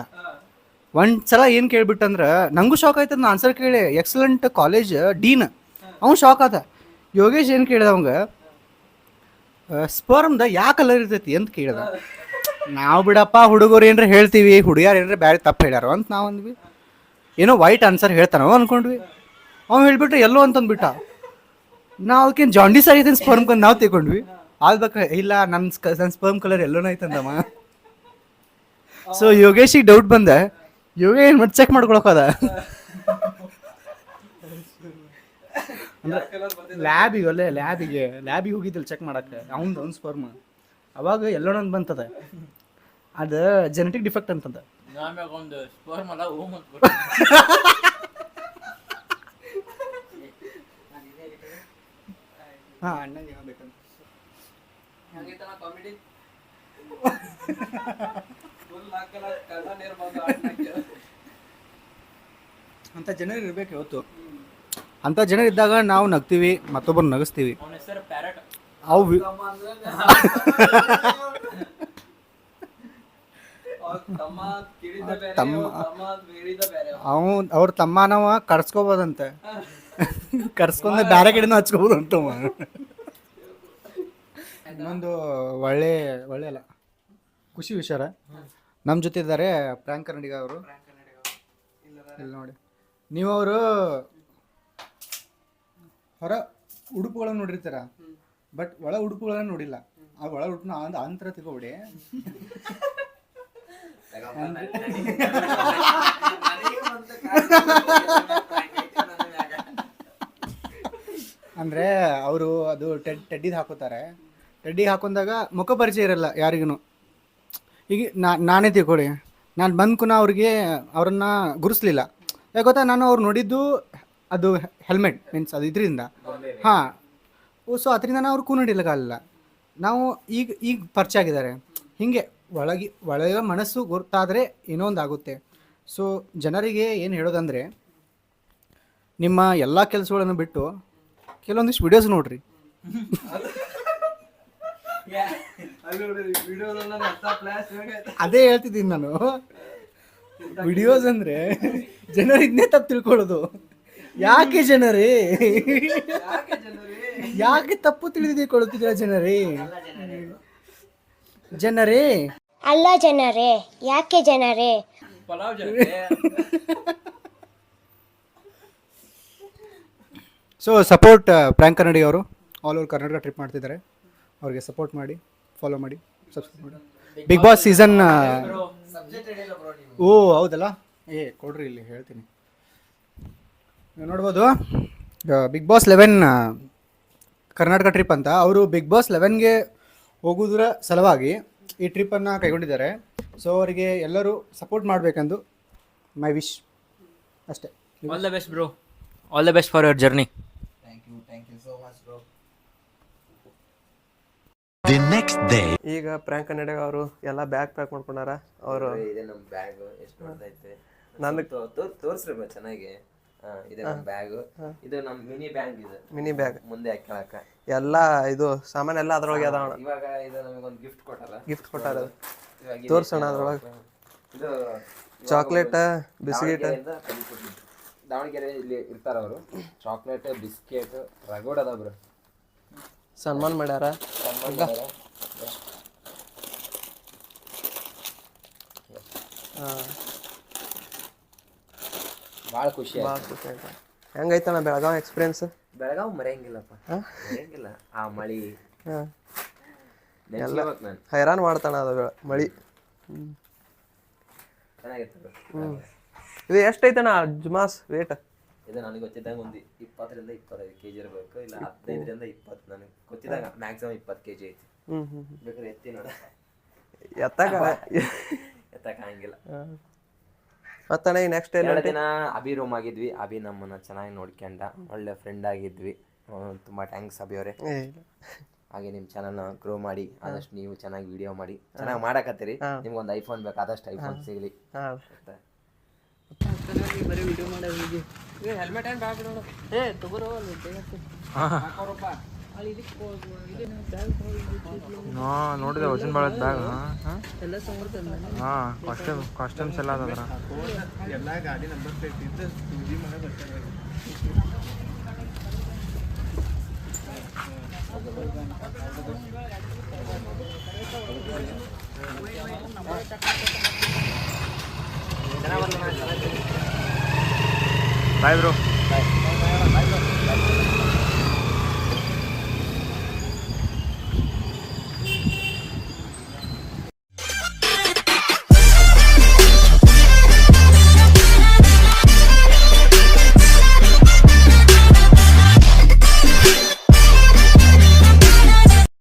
ಒಂದ್ಸಲ ಏನು ಕೇಳ್ಬಿಟ್ಟಂದ್ರೆ ನಂಗೂ ಶಾಕ್ ಆಯ್ತದ ನಾ ಆನ್ಸರ್ ಕೇಳಿ ಎಕ್ಸಲೆಂಟ್ ಕಾಲೇಜ್ ಡೀನ್ ಅವ್ನು ಶಾಕ್ ಆದ. ಯೋಗೇಶ್ ಏನು ಕೇಳಿದ ಅವಂಗ ಸ್ಪರ್ಮ್ದ ಯಾ ಕಲರ್ ಇರ್ತೈತಿ ಅಂತ ಕೇಳಿದ. ನಾವು ಬಿಡಪ್ಪ ಹುಡುಗರು ಏನ್ರ ಹೇಳ್ತೀವಿ ಹುಡುಗಿಯರು ಏನ್ರ ಬ್ಯಾರೆ ತಪ್ಪು ಹೇಳ್ಯಾರ ಅಂತ ನಾವು ಅಂದ್ವಿ. ಏನೋ ವೈಟ್ ಆನ್ಸರ್ ಹೇಳ್ತಾನೋ ಅನ್ಕೊಂಡ್ವಿ. ಅವ್ನು ಹೇಳ್ಬಿಟ್ರೆ ಎಲ್ಲೋ ಅಂತಂದ್ಬಿಟ್ಟ. ನಾವು ಅದಕ್ಕೇನು ಜಾಂಡೀಸ್ ಆಗೈತೆ ಸ್ಪರ್ಮ್ ಕಲರ್ ನಾವು ತಿಳ್ಕೊಂಡ್ವಿ. ಆಗ್ಬೇಕ ಇಲ್ಲ ನನ್ನ ಸ್ಪರ್ಮ್ ಕಲರ್ ಎಲ್ಲೋನ ಐತಂದಮ್ಮ. ಸೊ ಯೋಗೇಶಿಗೆ ಡೌಟ್ ಬಂದ. ಯೋಗೇಶ್ ಏನು ಮತ್ತೆ ಚೆಕ್ ಮಾಡ್ಕೊಳಕದ ಅಂದ್ರೆ ಲ್ಯಾಬಿಗೆ ಹೋಗಿದ್ದಿಲ್ಲ ಚೆಕ್ ಮಾಡಕ್ಕೆ ಅವ್ನು ಸ್ಪರ್ಮ್. ಅವಾಗ ಎಲ್ಲೋಣ ಬಂತದ ಅದು ಜೆನೆಟಿಕ್ ಡಿಫೆಕ್ಟ್ ಅಂತಂದ. ಹಾಂ ಅಣ್ಣಂಗೆ ಹೇಳ್ಬೇಕಂತ ಅಂತ ಜನರು ಇರ್ಬೇಕು ಇವತ್ತು. ಅಂತ ಜನರು ಇದ್ದಾಗ ನಾವು ನಗ್ತೀವಿ ಮತ್ತೊಬ್ಬರು ನಗಿಸ್ತೀವಿ. ಅವು ಅವ್ರ ತಮ್ಮನವ ಕರ್ಸ್ಕೋಬೋದಂತೆ. ಕರ್ಸ್ಕೊಂಡ್ ಬೇರೆ ಕಡೆನೂ ಹಚ್ಕೋಬೋದು ಅಂತ. ಇನ್ನೊಂದು ಒಳ್ಳೆ ಅಲ್ಲ ಖುಷಿ ವಿಚಾರ ನಮ್ಮ ಜೊತೆ ಇದ್ದಾರೆ ಪ್ರ್ಯಾಂಕ್ ಕನ್ನಡಿಗ ಅವರು. ಇಲ್ಲಿ ನೋಡಿ ನೀವು ಅವರು ಹೊರ ಉಡುಪುಗಳನ್ನು ನೋಡಿರ್ತೀರ ಬಟ್ ಒಳ ಉಡುಪುಗಳನ್ನು ನೋಡಿಲ್ಲ. ಆ ಒಳ ಉಡುಪನ್ನ ಅಂತರ ತಗೋಬಿಡಿ. ಅಂದರೆ ಅವರು ಅದು ಟೆಡ್ಡಿದು ಹಾಕೋತಾರೆ. ಟೆಡ್ಡಿಗೆ ಹಾಕೊಂಡಾಗ ಮುಖ ಪರಿಚಯ ಇರಲ್ಲ ಯಾರಿಗೂ. ಈಗ ನಾನೇ ತಿಳ್ಕೊಳ್ಳಿ ನಾನು ಬಂದ್ಕುನ ಅವ್ರನ್ನ ಗುರುಸ್ಲಿಲ್ಲ. ಯಾಕೆ ಗೊತ್ತಾ ನಾನು ಅವ್ರು ನೋಡಿದ್ದು ಅದು ಹೆಲ್ಮೆಟ್ ಮೀನ್ಸ್ ಅದು ಇದರಿಂದ ಹಾಂ. ಸೊ ಅದರಿಂದ ನಾವು ಅವ್ರು ನೋಡಿಲ್ಲ. ನಾವು ಈಗ ಪರಿಚಯ ಆಗಿದ್ದಾರೆ. ಹೀಗೆ ಒಳಗೆ ಮನಸ್ಸು ಗೊತ್ತಾದರೆ ಏನೋ ಒಂದು ಆಗುತ್ತೆ. ಸೊ ಜನರಿಗೆ ಏನು ಹೇಳೋದಂದರೆ ನಿಮ್ಮ ಎಲ್ಲ ಕೆಲಸಗಳನ್ನು ಬಿಟ್ಟು ಕೆಲವೊಂದಿಷ್ಟು ವಿಡಿಯೋಸ್ ನೋಡ್ರಿ. ಅದೇ ಹೇಳ್ತಿದ್ದೀನಿ ನಾನು. ವಿಡಿಯೋಸ್ ಅಂದರೆ ಜನರು ಇದನ್ನೇ ತಪ್ಪು ತಿಳ್ಕೊಳ್ಳೋದು. ಯಾಕೆ ತಪ್ಪು ತಿಳಿದುಕೊಳ್ಳುತ್ತಿದ್ದೀರಾ ಜನರೇ ಅಲ್ಲ ಜನರೇ ಯಾಕೆ ಜನರೇ ಸೊ ಸಪೋರ್ಟ್ ಪ್ರ್ಯಾಂಕ್ ಕನ್ನಡಿಗ ಅವರು ಆಲ್ ಓವರ್ ಕರ್ನಾಟಕ ಟ್ರಿಪ್ ಮಾಡ್ತಿದ್ದಾರೆ. ಅವ್ರಿಗೆ ಸಪೋರ್ಟ್ ಮಾಡಿ, ಫಾಲೋ ಮಾಡಿ, ಸಬ್ಸ್ಕ್ರೈಬ್ ಮಾಡಿ. ಬಿಗ್ ಬಾಸ್ ಸೀಸನ್ ಓ ಹೌದಲ್ಲ ಕೊಡ್ರಿ ಇಲ್ಲಿ ಹೇಳ್ತೀನಿ. ನೀವು ನೋಡ್ಬೋದು ಬಿಗ್ ಬಾಸ್ 11 ಕರ್ನಾಟಕ ಟ್ರಿಪ್ ಅಂತ. ಅವರು ಬಿಗ್ ಬಾಸ್ 11ಗೆ ಹೋಗೋದ್ರ ಸಲುವಾಗಿ ಈ ಟ್ರಿಪ್ಪನ್ನು ಕೈಗೊಂಡಿದ್ದಾರೆ. ಸೊ ಅವರಿಗೆ ಎಲ್ಲರೂ ಸಪೋರ್ಟ್ ಮಾಡಬೇಕೆಂದು ಮೈ ವಿಶ್ ಅಷ್ಟೇ. All the best bro, all the best for your journey. Thank you so much bro. The next day. ಈಗ ಪ್ರ್ಯಾಂಕ್ ಕನ್ನಡಿಗ ಅವರು ಎಲ್ಲ ಬ್ಯಾಗ್ ಪ್ಯಾಕ್ ಮಾಡ್ಕೊಂಡಾರ. ಅವರು ಇದೆ ನಮ್ಮ ಬ್ಯಾಗ್ ಎಷ್ಟು ದೊಡ್ಡದೈತೆ ನನಗೆ ತೋರಿಸ್ರಿ ಬಾ ಚೆನ್ನಾಗಿ. ಇದೆ ನಮ್ಮ ಬ್ಯಾಗ್. ಇದು ನಮ್ಮ ಮಿನಿ ಬ್ಯಾಗ್ ಮುಂದೆ ಹಾಕ್ಕೊಳಕ ಎಲ್ಲ ಇದು ಸಾಮಾನೆಲ್ಲ ಅದ್ರೊಳಗೆ ಅದಾವ. ಇವಾಗ ಇದು ನಮಗೊಂದು ಗಿಫ್ಟ್ ಕೊಟ್ಟಾರ. ತೋರ್ಸೋಣ ಅದ್ರೊಳಗೆ. ಇದು ಚಾಕ್ಲೇಟ್, ಬಿಸ್ಕಿಟ್. ದಾವಣಗೆರೆ ಇಲ್ಲಿ ಇರ್ತಾರ ಅವರು. ಚಾಕ್ಲೇಟ್, ಬಿಸ್ಕೆಟ್, ರಗೋಡ್ ಅದ ಬ್ರೋ. ಸನ್ಮಾನ ಮಾಡ್ಯಾರ. ಭಾಳ ಖುಷಿ ಆಯ್ತು. ಹೆಂಗೈತಣ್ಣ ಬೆಳಗಾವಿ ಎಕ್ಸ್ಪೀರಿಯನ್ಸ್? ಬೆಳಗಾವ್ ಮರೆಯಂಗಿಲ್ಲಪ್ಪ, ಮರೆಯಂಗಿಲ್ಲ. ಆ ಮಳಿ ಎಲ್ಲ ಹೈರಾಣ ಮಾಡ್ತಾನ ಅದು ಮಳಿ. ಚೆನ್ನಾಗಿತ್ತು. ಇದು ಎಷ್ಟೈತಣ್ಣ ಅಜ್ಮಾಸ್ ವೇಟ್? ಇದು ನನಗೆ ಗೊತ್ತಿದ್ದಂಗೆ ಒಂದು 20 ರಿಂದ 25 kg ಇರಬೇಕು, ಇಲ್ಲ 15 ರಿಂದ 20. ನನಗೆ ಗೊತ್ತಿದ್ದಾಗ ಮ್ಯಾಕ್ಸಿಮಮ್ 20 kg ಐತಿ. ಬೇಕಾದ್ರೆ ಎತ್ತಿ ನೋಡ, ಎತ್ತಕ್ಕಾಗಿಲ್ಲ. ಮತ್ತಣ್ಣ ಈ ನೆಕ್ಸ್ಟ್ ಎರಡು ದಿನ ಅಭಿ ರೂಮ್ ಆಗಿದ್ವಿ. ಅಭಿ ನಮ್ಮನ್ನ ಚೆನ್ನಾಗಿ ನೋಡ್ಕೊಂಡ, ಒಳ್ಳೆ ಫ್ರೆಂಡ್ ಆಗಿದ್ವಿ. ತುಂಬಾ ಥ್ಯಾಂಕ್ಸ್ ಅಭಿ ಅವರೇ. ಹಾಗೆ ನಿಮ್ಮ ಚಾನಲ್ನ ಗ್ರೋ ಮಾಡಿ, ಆದಷ್ಟು ನೀವು ಚೆನ್ನಾಗಿ ವಿಡಿಯೋ ಮಾಡಿ, ಚೆನ್ನಾಗಿ ಮಾಡಕತ್ತೀರಿ. ನಿಮ್ಗೊಂದು ಐಫೋನ್ ಬೇಕು, ಆದಷ್ಟು ಐಫೋನ್ ಸಿಗಲಿ. ಬರೀ ವಿಡಿಯೋ ಮಾಡೋದು. ಹೆಲ್ಮೆಟ್ ಏನು ಬ್ಯಾಗ್ ಬಿಡೋಣ. ತಗೋರೋ ನೋಡಿದೆ ವಜನ್ ಬಾಳದ್ ಬ್ಯಾಗ್. ಎಲ್ಲ ಸಂಬರ್ತದೆ. ಕಾಸ್ಟ್ಯೂಮ್ಸ್ ಎಲ್ಲ ಅದ ಎಲ್ಲ ಗಾಡಿ ನಂಬರ್ ಪ್ಲೇಟ್ ಇದ್ದು ಸೂಜಿ ಮನೆ ಬರ್ತಾರೆ. Bye bro.